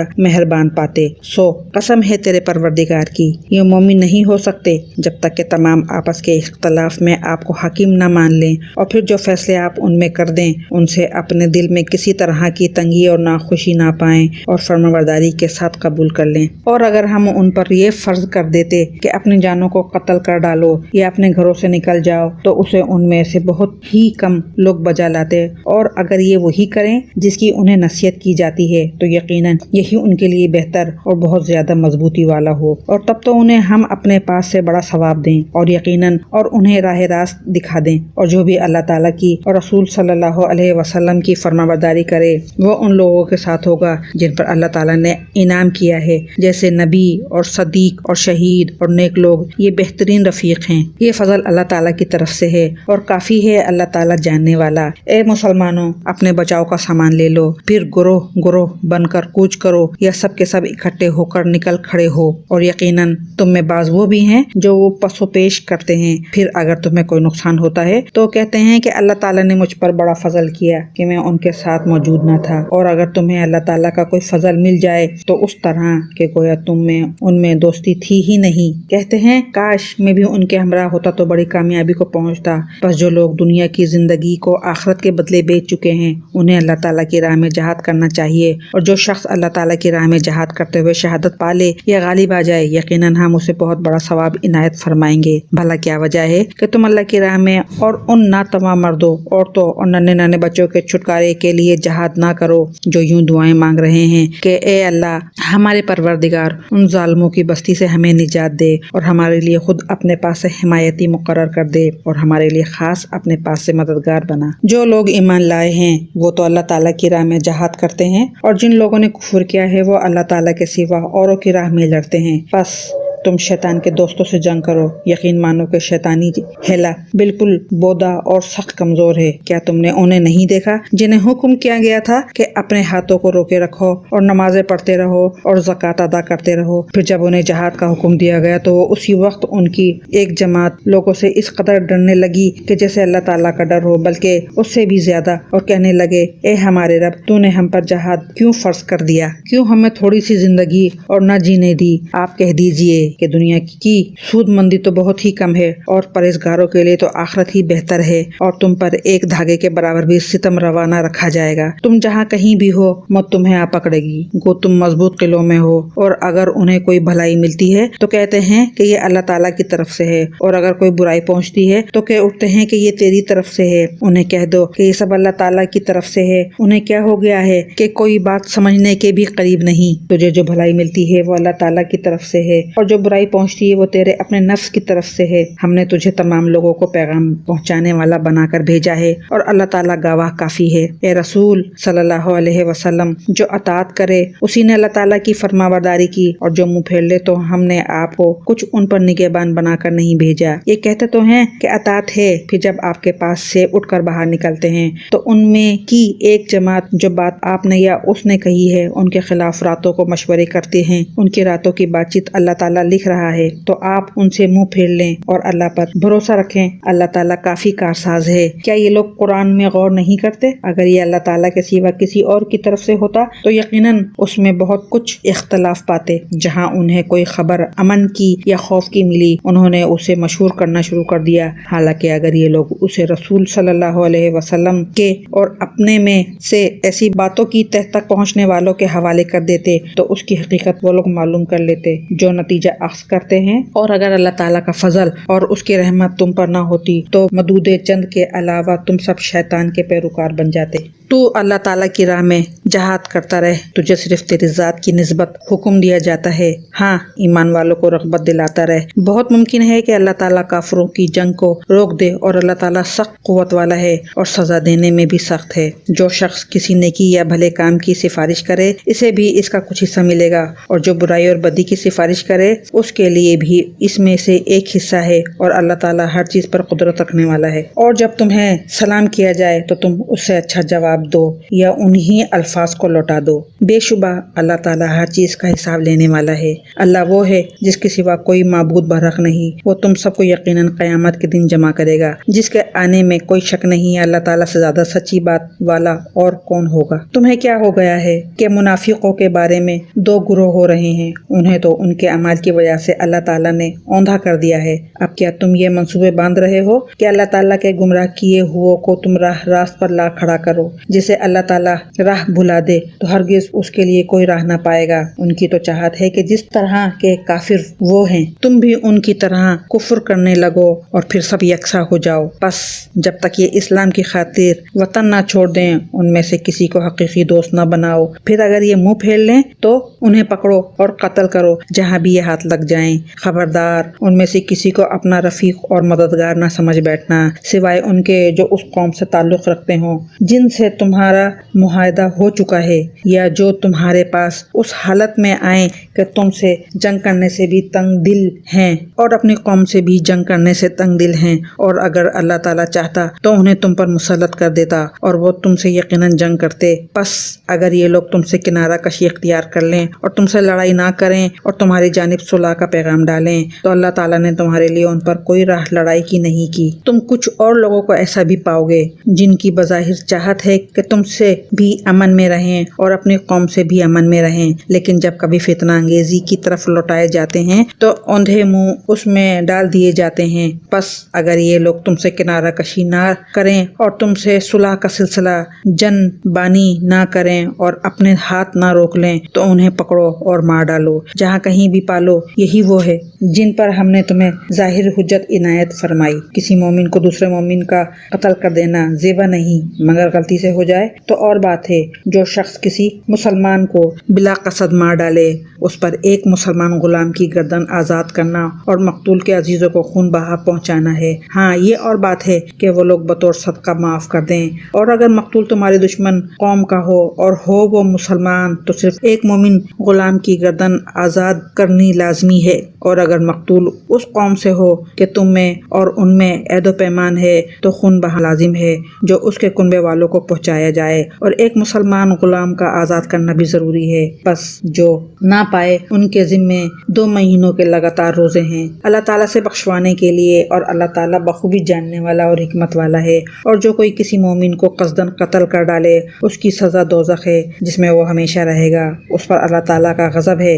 مہربان پاتے۔ سو قسم ہے تیرے پروردگار کی، یہ مومن نہیں ہو سکتے جب تک کہ تمام آپس کے اختلاف میں آپ کو حاکم نہ مان لیں، اور پھر جو فیصلے آپ ان میں کر دیں ان سے اپنے دل میں کسی طرح کی تنگی اور ناخوشی نہ پائیں اور فرمانبرداری کے ساتھ قبول کر لیں۔ اور اگر ہم ان پر یہ فرض کر دیتے کہ اپنی جانوں کو قتل کر ڈالو یا اپنے گھروں سے نکل جاؤ تو اسے ان میں سے بہت ہی کم لوگ بجا لاتے، اور اگر یہ وہی کریں جس کی انہیں نصیحت کی جاتی ہے تو یقیناً یہی ان کے لیے بہتر اور بہت زیادہ مضبوطی والا ہو، اور تب تو انہیں ہم اپنے پاس سے بڑا ثواب دیں اور یقیناً اور انہیں راہ راست دکھا دیں۔ اور جو بھی اللہ تعالیٰ کی اور رسول صلی اللہ علیہ وسلم کی فرمانبرداری کرے وہ ان لوگوں کے ساتھ ہوگا جن پر اللہ تعالیٰ نے انعام کیا ہے، جیسے نبی اور صدیق اور شہید اور نیک لوگ، یہ بہترین رفیق ہیں۔ یہ فضل اللہ تعالیٰ کی طرف سے ہے اور کافی ہے اللہ تعالیٰ جاننے والا۔ اے مسلمانوں، اپنے بچاؤ کا سامان لے لو، پھر گروہ گروہ بن کر کوچ کرو یا سب کے سب اکٹھے ہو کر نکل کھڑے ہو، اور یقیناً تم میں بعض وہ بھی ہیں جو وہ پس و پیش کرتے ہیں۔ پھر اگر تمہیں کوئی نقصان ہوتا ہے تو کہتے ہیں کہ اللہ تعالیٰ نے مجھ پر بڑا فضل کیا کہ میں ان کے ساتھ موجود نہ تھا، اور اگر تمہیں اللہ تعالیٰ کا کوئی فضل مل جائے تو اس طرح کہ گویا تم میں ان میں دوستی تھی ہی نہیں، کہتے ہیں کاش میں بھی ان کے ہمراہ ہوتا تو بڑی کامیابی کو پہنچتا۔ بس جو لوگ دنیا کی زندگی کو آخرت کے بدلے بیچ چکے ہیں انہیں اللہ تعالیٰ کی راہ میں جہاد کرنا چاہیے، اور جو شخص اللہ تعالیٰ کی راہ میں جہاد کرتے ہوئے شہادت پا لے یا غالب آ جائے یقیناً ہم اسے بہت بڑا ثواب عنایت فرمائیں گے۔ بھلا کیا وجہ ہے کہ تم اللہ کی راہ میں اور ان ناتواں مردوں، عورتوں اور ننھے ننھے بچوں کے چھٹکارے کے لیے جہاد نہ کرو جو یوں دعائیں مانگ رہے ہیں کہ اے اللہ ہمارے پروردگار ان ظالموں کی بستی سے ہمیں نجات دے اور ہمارے لیے خود اپنے پاس سے حمایتی مقرر کر دے اور ہمارے لیے خاص اپنے پاس سے مددگار بنا۔ جو لوگ ایمان لائے ہیں وہ تو اللہ تعالیٰ کی راہ میں جہاد کرتے ہیں، اور جن لوگوں نے کفر کیا ہے وہ اللہ تعالیٰ کے سوا اوروں کی راہ میں لڑتے ہیں۔ بس تم شیطان کے دوستوں سے جنگ کرو، یقین مانو کہ شیطانی ہیلا بالکل بودا اور سخت کمزور ہے۔ کیا تم نے انہیں نہیں دیکھا جنہیں حکم کیا گیا تھا کہ اپنے ہاتھوں کو روکے رکھو اور نمازیں پڑھتے رہو اور زکوٰۃ ادا کرتے رہو؟ پھر جب انہیں جہاد کا حکم دیا گیا تو وہ اسی وقت ان کی ایک جماعت لوگوں سے اس قدر ڈرنے لگی کہ جیسے اللہ تعالیٰ کا ڈر ہو، بلکہ اس سے بھی زیادہ، اور کہنے لگے اے ہمارے رب، تو نے ہم پر جہاد کیوں فرض کر دیا؟ کیوں ہمیں تھوڑی سی زندگی اور نہ جینے دی؟ آپ کہہ دیجئے کہ دنیا کی سود مندی تو بہت ہی کم ہے اور پرہیزگاروں کے لیے تو آخرت ہی بہتر ہے، اور تم پر ایک دھاگے کے برابر بھی ستم روا نہ رکھا جائے گا۔ تم جہاں کہیں بھی ہو موت تمہیں آ پکڑے گی، گو تم مضبوط قلعوں میں ہو، اور اگر انہیں کوئی بھلائی ملتی ہے تو کہتے ہیں کہ یہ اللہ تعالیٰ کی طرف سے ہے، اور اگر کوئی برائی پہنچتی ہے تو کہہ اٹھتے ہیں کہ یہ تیری طرف سے ہے۔ انہیں کہہ دو کہ یہ سب اللہ تعالیٰ کی طرف سے ہے۔ انہیں کیا ہو گیا ہے کہ کوئی بات سمجھنے کے بھی قریب نہیں؟ تجھے جو بھلائی ملتی ہے وہ اللہ تعالیٰ کی طرف سے ہے، اور جو برائی پہنچتی ہے وہ تیرے اپنے نفس کی طرف سے ہے۔ ہم نے تجھے تمام لوگوں کو پیغام پہنچانے والا بنا کر بھیجا ہے، اور اللہ تعالیٰ گواہ کافی ہے۔ اے رسول صلی اللہ علیہ وسلم، جو اطاعت کرے اسی نے اللہ تعالیٰ کی فرمانبرداری کی، اور جو منہ پھیر لے تو ہم نے آپ کو کچھ ان پر نگہبان بنا کر نہیں بھیجا۔ یہ کہتے تو ہیں کہ اطاعت ہے، پھر جب آپ کے پاس سے اٹھ کر باہر نکلتے ہیں تو ان میں کی ایک جماعت جو بات آپ نے یا اس نے کہی ہے ان کے خلاف راتوں کو مشورے کرتے ہیں۔ ان کی راتوں کی بات چیت اللہ تعالیٰ لکھ رہا ہے، تو آپ ان سے منہ پھیر لیں اور اللہ پر بھروسہ رکھیں۔ اللہ تعالیٰ کافی کارساز ہے۔ کیا یہ لوگ قرآن میں غور نہیں کرتے؟ اگر یہ اللہ تعالیٰ کے سوا کسی اور کی طرف سے ہوتا تو یقیناً اس میں بہت کچھ اختلاف پاتے۔ جہاں انہیں کوئی خبر امن کی یا خوف کی ملی انہوں نے اسے مشہور کرنا شروع کر دیا، حالانکہ اگر یہ لوگ اسے رسول صلی اللہ علیہ وسلم کے اور اپنے میں سے ایسی باتوں کی تہ تک پہنچنے والوں کے حوالے کر دیتے تو اس کی حقیقت وہ لوگ معلوم کر لیتے جو نتیجہ اخذ کرتے ہیں۔ اور اگر اللہ تعالیٰ کا فضل اور اس کی رحمت تم پر نہ ہوتی تو مدود چند کے علاوہ تم سب شیطان کے پیروکار بن جاتے۔ تو اللہ تعالیٰ کی راہ میں جہاد کرتا رہ، تجھے صرف تیری ذات کی نسبت حکم دیا جاتا ہے۔ ہاں، ایمان والوں کو رغبت دلاتا رہ۔ بہت ممکن ہے کہ اللہ تعالیٰ کافروں کی جنگ کو روک دے، اور اللہ تعالیٰ سخت قوت والا ہے اور سزا دینے میں بھی سخت ہے۔ جو شخص کسی نیکی یا بھلے کام کی سفارش کرے اسے بھی اس کا کچھ حصہ ملے گا، اور جو برائی اور بدی کی سفارش کرے اس کے لیے بھی اس میں سے ایک حصہ ہے، اور اللہ تعالیٰ ہر چیز پر قدرت رکھنے والا ہے۔ اور جب تمہیں سلام کیا جائے تو تم اس سے اچھا جواب دو یا انہی الفاظ کو لوٹا دو۔ بے شبہ اللہ تعالیٰ ہر چیز کا حساب لینے والا ہے۔ اللہ وہ ہے جس کے سوا کوئی معبود برحق نہیں، وہ تم سب کو یقیناً قیامت کے دن جمع کرے گا، جس کے آنے میں کوئی شک نہیں ہے۔ اللہ تعالیٰ سے زیادہ سچی بات والا اور کون ہوگا؟ تمہیں کیا ہو گیا ہے کہ منافقوں کے بارے میں دو گروہ ہو رہے ہیں؟ انہیں تو ان کے اعمال کی وجہ سے اللہ تعالیٰ نے اوندھا کر دیا ہے۔ اب کیا تم یہ منصوبے باندھ رہے ہو کہ اللہ تعالیٰ کے گمراہ کیے ہوئے کو تم راست پر لا کھڑا کرو؟ جسے اللہ تعالیٰ راہ بھلا دے تو ہرگز اس کے لیے کوئی راہ نہ پائے گا۔ ان کی تو چاہت ہے کہ جس طرح کے کافر وہ ہیں تم بھی ان کی طرح کفر کرنے لگو اور پھر سب یکساں ہو جاؤ۔ بس جب تک یہ اسلام کی خاطر وطن نہ چھوڑ دیں ان میں سے کسی کو حقیقی دوست نہ بناؤ، پھر اگر یہ منہ پھیر لیں تو انہیں پکڑو اور قتل کرو جہاں بھی یہ ہاتھ لگ جائیں۔ خبردار ان میں سے کسی کو اپنا رفیق اور مددگار نہ سمجھ بیٹھنا سوائے ان کے جو اس قوم سے تعلق رکھتے ہوں جن سے تمہارا معاہدہ ہو چکا ہے، یا جو تمہارے پاس اس حالت میں آئیں کہ تم سے جنگ کرنے سے بھی تنگ دل ہیں اور اپنی قوم سے بھی جنگ کرنے سے تنگ دل ہیں، اور اگر اللہ تعالیٰ چاہتا تو انہیں تم پر مسلط کر دیتا اور وہ تم سے یقیناً جنگ کرتے۔ بس اگر یہ لوگ تم سے کنارہ کشی اختیار کر لیں اور تم سے لڑائی نہ کریں اور تمہاری جانب صلح کا پیغام ڈالیں تو اللہ تعالیٰ نے تمہارے لیے ان پر کوئی راہ لڑائی کی نہیں کی۔ تم کچھ اور لوگوں کو ایسا بھی پاؤ گے جن کی بظاہر چاہت ہے کہ تم سے بھی امن میں رہیں اور اپنی قوم سے بھی امن میں رہیں، لیکن جب کبھی فتنہ انگیزی کی طرف لوٹائے جاتے ہیں تو اوندھے منہ اس میں ڈال دیے جاتے ہیں۔ پس اگر یہ لوگ تم سے کنارہ کشی نہ کریں اور تم سے صلح کا سلسلہ جن بانی نہ کریں اور اپنے ہاتھ نہ روک لیں تو انہیں پکڑو اور مار ڈالو، جہاں کہیں بھی پالو۔ یہی وہ ہے جن پر ہم نے تمہیں ظاہر حجت عنایت فرمائی۔ کسی مومن کو دوسرے مومن کا قتل کر دینا زیبا نہیں، مگر غلطی سے ہو جائے تو اور بات ہے۔ جو شخص کسی مسلمان کو بلا قصد مار ڈالے، اس پر ایک مسلمان غلام کی گردن آزاد کرنا اور مقتول کے عزیزوں کو خون بہا پہنچانا ہے۔ ہاں، یہ اور بات ہے کہ وہ لوگ بطور صدقہ معاف کر دیں، اور اگر مقتول تمہاری دشمن قوم کا ہو اور ہو وہ مسلمان تو صرف ایک مومن غلام کی گردن آزاد کرنی لازمی ہے، اور اگر مقتول اس قوم سے ہو کہ تم میں اور ان میں عہد و پیمان ہے تو خون بہا لازم ہے جو اس کے کنبے والوں کو پہنچایا جائے، اور ایک مسلمان غلام کا آزاد کرنا بھی ضروری ہے۔ بس جو نہ پائے ان کے ذمے 2 مہینوں کے لگاتار روزے ہیں اللہ تعالیٰ سے بخشوانے کے لیے، اور اللہ تعالیٰ بخوبی جاننے والا اور حکمت والا ہے۔ اور جو کوئی کسی مومن کو قصداً قتل کر ڈالے، اس کی سزا دوزخ ہے جس میں وہ ہمیشہ رہے گا، اس پر اللہ تعالیٰ کا غضب ہے۔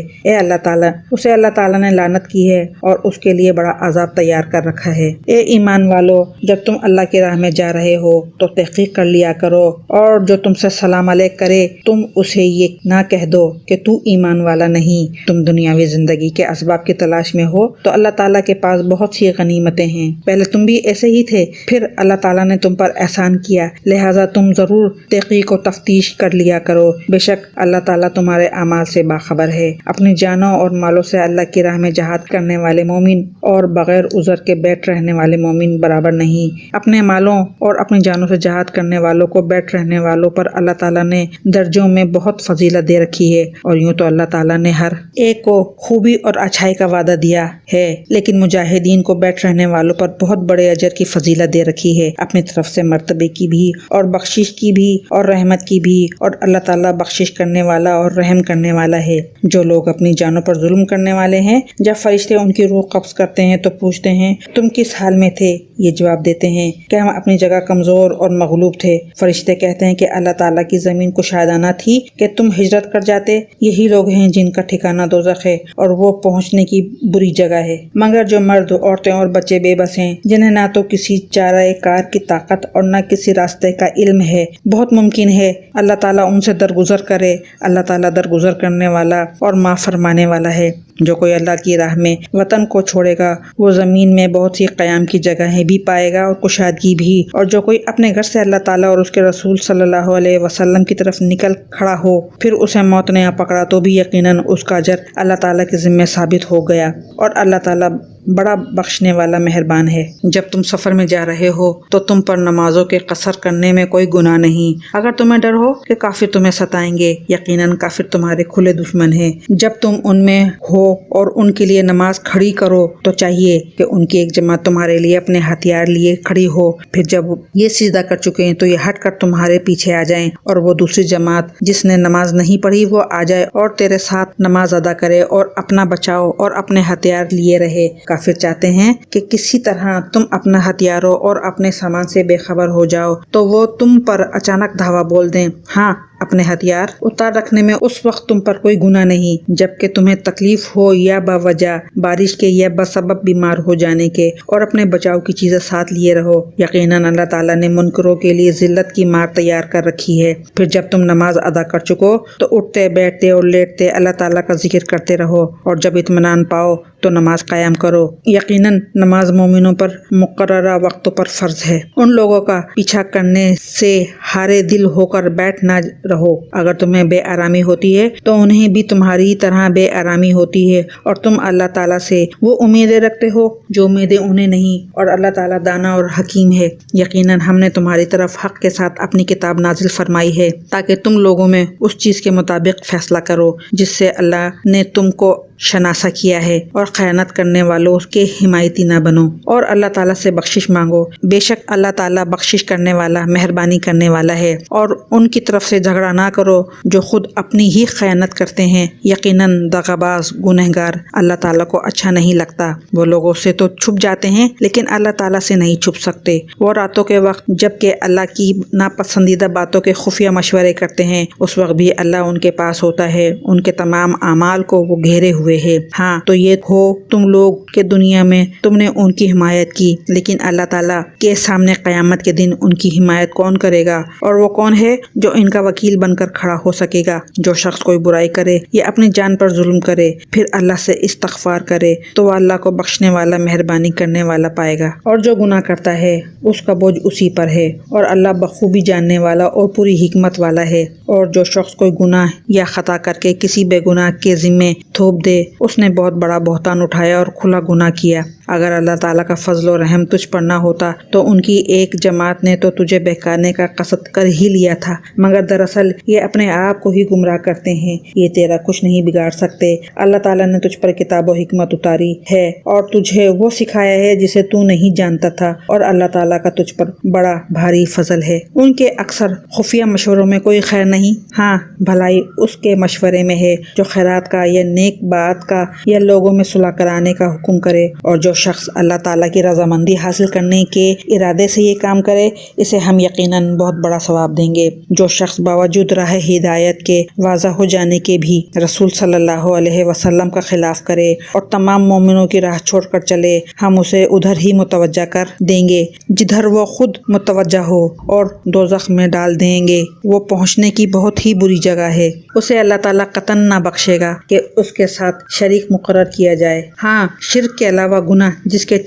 اسے اللہ تعالیٰ نے لعنت کی ہے اور اس کے لیے بڑا عذاب تیار کر رکھا ہے۔ اے ایمان والو، جب تم اللہ کی راہ میں جا رہے ہو تو تحقیق کر لیا کرو، اور جو تم سے سلام علیک کرے تم اسے یہ نہ کہہ دو کہ تو ایمان والا نہیں۔ تم دنیاوی زندگی کے اسباب کی تلاش میں ہو تو اللہ تعالیٰ کے پاس بہت سی غنیمتیں ہیں، پہلے تم بھی ایسے ہی تھے، پھر اللہ تعالیٰ نے تم پر احسان کیا، لہٰذا تم ضرور تحقیق و تفتیش کر لیا کرو، بے شک اللہ تعالیٰ تمہارے اعمال سے باخبر ہے۔ اپنی جانوں اور مالوں سے اللہ کی راہ میں جہاد کرنے والے مومن اور بغیر عذر کے بیٹھ رہنے والے مومن برابر نہیں۔ اپنے مالوں اور اپنی جانوں سے جہاد کرنے والوں کو بیٹھ رہنے والوں پر اللہ تعالیٰ نے درجوں میں بہت فضیلت دے رکھی ہے، اور یوں تو اللہ تعالیٰ نے ہر ایک کو خوبی اور اچھائی کا وعدہ دیا ہے، لیکن مجاہدین کو بیٹھ رہنے والوں پر بہت بڑے اجر کی فضیلت دے رکھی ہے، اپنی طرف سے مرتبے کی بھی اور بخشش کی بھی اور رحمت کی بھی، اور اللہ تعالیٰ بخشش کرنے والا اور رحم کرنے والا ہے۔ جو لوگ اپنی جانوں پر ظلم کرنے والے ہیں، جب فرشتے ان کی روح قبض کرتے ہیں تو پوچھتے ہیں تم کس حال میں تھے؟ یہ جواب دیتے ہیں کہ ہم اپنی جگہ کمزور اور مغلوب تھے۔ فرشتے کہتے ہیں کہ اللہ تعالیٰ کی زمین کشادہ نہ تھی کہ تم ہجرت کر جاتے؟ یہی لوگ ہیں جن کا ٹھکانہ دوزخ ہے اور وہ پہنچنے کی بری جگہ ہے۔ مگر جو مرد، عورتیں اور بچے بے بس ہیں، جنہیں نہ تو کسی چارہ کار کی طاقت اور نہ کسی راستے کا علم ہے، بہت ممکن ہے اللہ تعالیٰ ان سے درگزر کرے۔ اللہ تعالیٰ درگزر کرنے والا اور معاف فرمانے والا ہے۔ جو کوئی اللہ کی راہ میں وطن کو چھوڑے گا وہ زمین میں بہت سی قیام کی جگہیں بھی پائے گا اور کشادگی بھی، اور جو کوئی اپنے گھر سے اللہ تعالیٰ اور اس کے رسول صلی اللہ علیہ وسلم کی طرف نکل کھڑا ہو، پھر اسے موت نے پکڑا تو بھی یقیناً اس کا اجر اللہ تعالیٰ کے ذمہ ثابت ہو گیا، اور اللہ تعالیٰ بڑا بخشنے والا مہربان ہے۔ جب تم سفر میں جا رہے ہو تو تم پر نمازوں کے قصر کرنے میں کوئی گناہ نہیں، اگر تمہیں ڈر ہو کہ کافر تمہیں ستائیں گے، یقیناً کافر تمہارے کھلے دشمن ہیں۔ جب تم ان میں ہو اور ان کے لیے نماز کھڑی کرو تو چاہیے کہ ان کی ایک جماعت تمہارے لیے اپنے ہتھیار لیے کھڑی ہو، پھر جب یہ سجدہ کر چکے ہیں تو یہ ہٹ کر تمہارے پیچھے آ جائیں، اور وہ دوسری جماعت جس نے نماز نہیں پڑھی وہ آ جائے اور تیرے ساتھ نماز ادا کرے اور اپنا بچاؤ اور اپنے ہتھیار لیے رہے۔ کافر چاہتے ہیں کہ کسی طرح تم اپنا ہتھیاروں اور اپنے سامان سے بے خبر ہو جاؤ تو وہ تم پر اچانک دھاوا بول دیں۔ ہاں، اپنے ہتھیار اتار رکھنے میں اس وقت تم پر کوئی گناہ نہیں جبکہ تمہیں تکلیف ہو یا باوجہ بارش کے یا بسبب بیمار ہو جانے کے، اور اپنے بچاؤ کی چیزیں ساتھ لیے رہو۔ یقیناً اللہ تعالیٰ نے منکروں کے لیے ذلت کی مار تیار کر رکھی ہے۔ پھر جب تم نماز ادا کر چکو تو اٹھتے بیٹھتے اور لیٹتے اللہ تعالیٰ کا ذکر کرتے رہو، اور جب اطمینان پاؤ تو نماز قائم کرو۔ یقیناً نماز مومنوں پر مقررہ وقتوں پر فرض ہے۔ ان لوگوں کا پیچھا کرنے سے ہارے دل ہو کر بیٹھ نہ رہو، اگر تمہیں بے آرامی ہوتی ہے تو انہیں بھی تمہاری طرح بے آرامی ہوتی ہے، اور تم اللہ تعالیٰ سے وہ امیدیں رکھتے ہو جو امیدیں انہیں نہیں، اور اللہ تعالیٰ دانا اور حکیم ہے۔ یقیناً ہم نے تمہاری طرف حق کے ساتھ اپنی کتاب نازل فرمائی ہے تاکہ تم لوگوں میں اس چیز کے مطابق فیصلہ کرو جس سے اللہ نے تم کو شناسا کیا ہے، اور خیانت کرنے والوں کے حمایتی نہ بنو، اور اللہ تعالیٰ سے بخشش مانگو، بے شک اللہ تعالیٰ بخشش کرنے والا، مہربانی کرنے والا ہے۔ اور ان کی طرف سے جھگڑا نہ کرو جو خود اپنی ہی خیانت کرتے ہیں، یقیناً دغاباز گنہگار اللہ تعالیٰ کو اچھا نہیں لگتا۔ وہ لوگوں سے تو چھپ جاتے ہیں لیکن اللہ تعالیٰ سے نہیں چھپ سکتے۔ وہ راتوں کے وقت جب کہ اللہ کی ناپسندیدہ باتوں کے خفیہ مشورے کرتے ہیں، اس وقت بھی اللہ ان کے پاس ہوتا ہے، ان کے تمام اعمال کو وہ گھیرے ہوئے ہے۔ ہاں تو یہ ہو تم لوگ کہ دنیا میں تم نے ان کی حمایت کی، لیکن اللہ تعالیٰ کے سامنے قیامت کے دن ان کی حمایت کون کرے گا؟ اور وہ کون ہے جو ان کا وکیل بن کر کھڑا ہو سکے گا؟ جو شخص کوئی برائی کرے یا اپنی جان پر ظلم کرے پھر اللہ سے استغفار کرے تو وہ اللہ کو بخشنے والا، مہربانی کرنے والا پائے گا، اور جو گناہ کرتا ہے اس کا بوجھ اسی پر ہے، اور اللہ بخوبی جاننے والا اور پوری حکمت والا ہے۔ اور جو شخص کوئی گناہ یا خطا کر کے کسی بے گناہ کے ذمے تھوپ دے، اس نے بہت بڑا بہتان اٹھایا اور کھلا گناہ کیا۔ اگر اللہ تعالیٰ کا فضل و رحم تجھ پر نہ ہوتا تو ان کی ایک جماعت نے تو تجھے بہکانے کا قصد کر ہی لیا تھا، مگر دراصل یہ اپنے آپ کو ہی گمراہ کرتے ہیں، یہ تیرا کچھ نہیں بگاڑ سکتے۔ اللہ تعالیٰ نے تجھ پر کتاب و حکمت اتاری ہے اور تجھے وہ سکھایا ہے جسے تو نہیں جانتا تھا، اور اللہ تعالیٰ کا تجھ پر بڑا بھاری فضل ہے۔ ان کے اکثر خفیہ مشوروں میں کوئی خیر نہیں، ہاں بھلائی اس کے مشورے میں ہے جو خیرات کا یا نیک بات کا یا لوگوں میں صلح کرانے کا حکم کرے۔ اور جو شخص اللہ تعالیٰ کی رضامندی حاصل کرنے کے ارادے سے یہ کام کرے، اسے ہم یقیناً بہت بڑا ثواب دیں گے۔ جو شخص باوجود راہ ہدایت کے واضح ہو جانے کے بھی رسول صلی اللہ علیہ وسلم کا خلاف کرے اور تمام مومنوں کی راہ چھوڑ کر چلے، ہم اسے ادھر ہی متوجہ کر دیں گے جدھر وہ خود متوجہ ہو، اور دوزخ میں ڈال دیں گے، وہ پہنچنے کی بہت ہی بری جگہ ہے۔ اسے اللہ تعالیٰ قطعاً نہ بخشے گا کہ اس کے ساتھ شریک مقرر کیا جائے۔ ہاں شرک کے علاوہ گناہ جس کے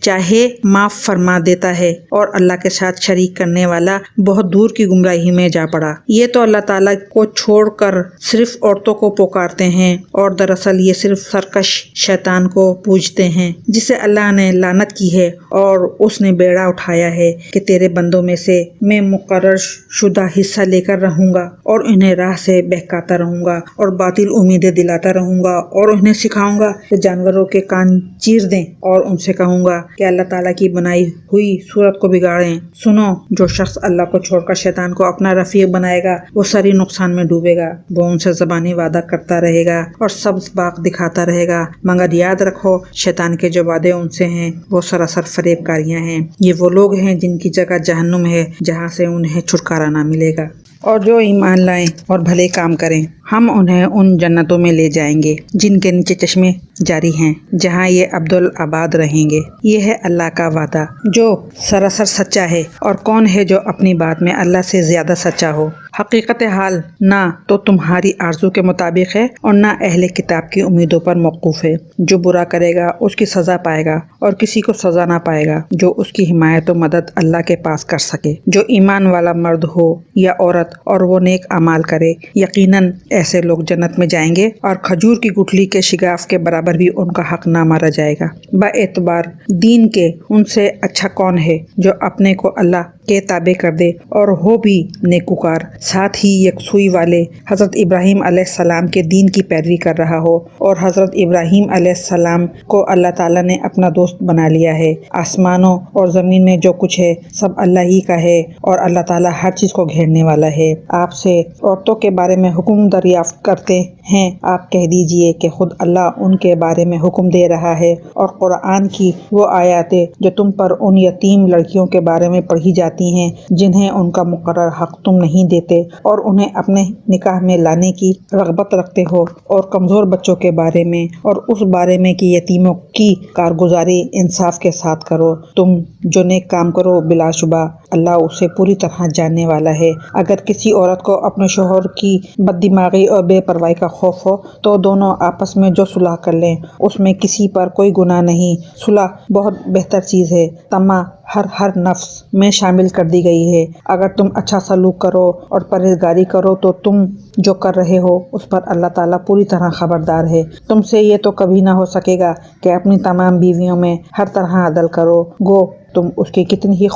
چاہے معاف فرما دیتا ہے، اور اللہ کے ساتھ شریک کرنے والا بہت دور کی گمراہی میں جا پڑا۔ یہ تو اللہ تعالیٰ کو چھوڑ کر صرف عورتوں کو پکارتے ہیں، اور دراصل یہ صرف سرکش شیطان کو پوجتے ہیں جسے اللہ نے لعنت کی ہے، اور اس نے بیڑا اٹھایا ہے کہ تیرے بندوں میں سے میں مقرر شدہ حصہ لے کر رہوں گا اور انہیں راہ سے بہکاتا رہوں گا اور باطل امیدیں دلاتا رہوں گا، اور انہیں سکھاؤں گا کہ جانوروں کے کان چیر دیں، اور ان سے کہوں گا کہ اللہ تعالیٰ کی بنائی ہوئی صورت کو بگاڑیں۔ سنو، جو شخص اللہ کو چھوڑ کر شیطان کو اپنا رفیق بنائے گا وہ ساری نقصان میں ڈوبے گا۔ وہ ان سے زبانی وعدہ کرتا رہے گا اور سبز باغ دکھاتا رہے گا، مگر یاد رکھو شیطان کے جو وعدے ان سے ہیں وہ سراسر فریب کاریاں ہیں۔ یہ وہ لوگ ہیں جن کی جگہ جہنم ہے، جہاں سے انہیں چھٹکارا نہ ملے گا۔ اور جو ایمان لائیں اور بھلے کام کریں، ہم انہیں ان جنتوں میں لے جائیں گے جن کے نیچے چشمے جاری ہیں، جہاں یہ عبدالآباد رہیں گے۔ یہ ہے اللہ کا وعدہ جو سراسر سچا ہے، اور کون ہے جو اپنی بات میں اللہ سے زیادہ سچا ہو؟ حقیقت حال نہ تو تمہاری آرزو کے مطابق ہے اور نہ اہل کتاب کی امیدوں پر موقوف ہے۔ جو برا کرے گا اس کی سزا پائے گا، اور کسی کو سزا نہ پائے گا جو اس کی حمایت و مدد اللہ کے پاس کر سکے۔ جو ایمان والا مرد ہو یا عورت اور وہ نیک اعمال کرے، یقیناً ایسے لوگ جنت میں جائیں گے، اور کھجور کی گٹھلی کے شگاف کے برابر بھی ان کا حق نہ مارا جائے گا۔ با اعتبار دین کے ان سے اچھا کون ہے جو اپنے کو اللہ کے تابع کر دے اور ہو بھی نیکوکار، ساتھ ہی یکسوئی والے، حضرت ابراہیم علیہ السلام کے دین کی پیروی کر رہا ہو، اور حضرت ابراہیم علیہ السلام کو اللہ تعالیٰ نے اپنا دوست بنا لیا ہے۔ آسمانوں اور زمین میں جو کچھ ہے سب اللہ ہی کا ہے، اور اللہ تعالیٰ ہر چیز کو گھیرنے والا ہے۔ آپ سے عورتوں کے بارے میں حکم دریافت کرتے ہیں، آپ کہہ دیجئے کہ خود اللہ ان کے بارے میں حکم دے رہا ہے، اور قرآن کی وہ آیاتیں جو تم پر ان یتیم لڑکیوں کے بارے میں پڑھی جاتی ہیں جنہیں ان کا مقرر حق تم نہیں دیتے، اور انہیں اپنے نکاح میں لانے کی رغبت رکھتے ہو، اور کمزور بچوں کے بارے میں، اور اس بارے میں کہ یتیموں کی کارگزاری انصاف کے ساتھ کرو۔ تم جو نیک کام کرو بلا شبہ اللہ اسے پوری طرح جاننے والا ہے۔ اگر کسی عورت کو اپنے شوہر کی بد دماغی اور بے پرواہی کا خوف ہو تو دونوں آپس میں جو صلح کر لیں، اس میں کسی پر کوئی گناہ نہیں۔ صلح بہت بہتر چیز ہے، طمع ہر نفس میں شامل کر دی گئی ہے۔ اگر تم اچھا سلوک کرو اور پرہیزگاری کرو تو تم جو کر رہے ہو اس پر اللہ تعالیٰ پوری طرح خبردار ہے۔ تم سے یہ تو کبھی نہ ہو سکے گا کہ اپنی تمام بیویوں میں ہر طرح عدل کرو، گو تم اس کی کتنی ہی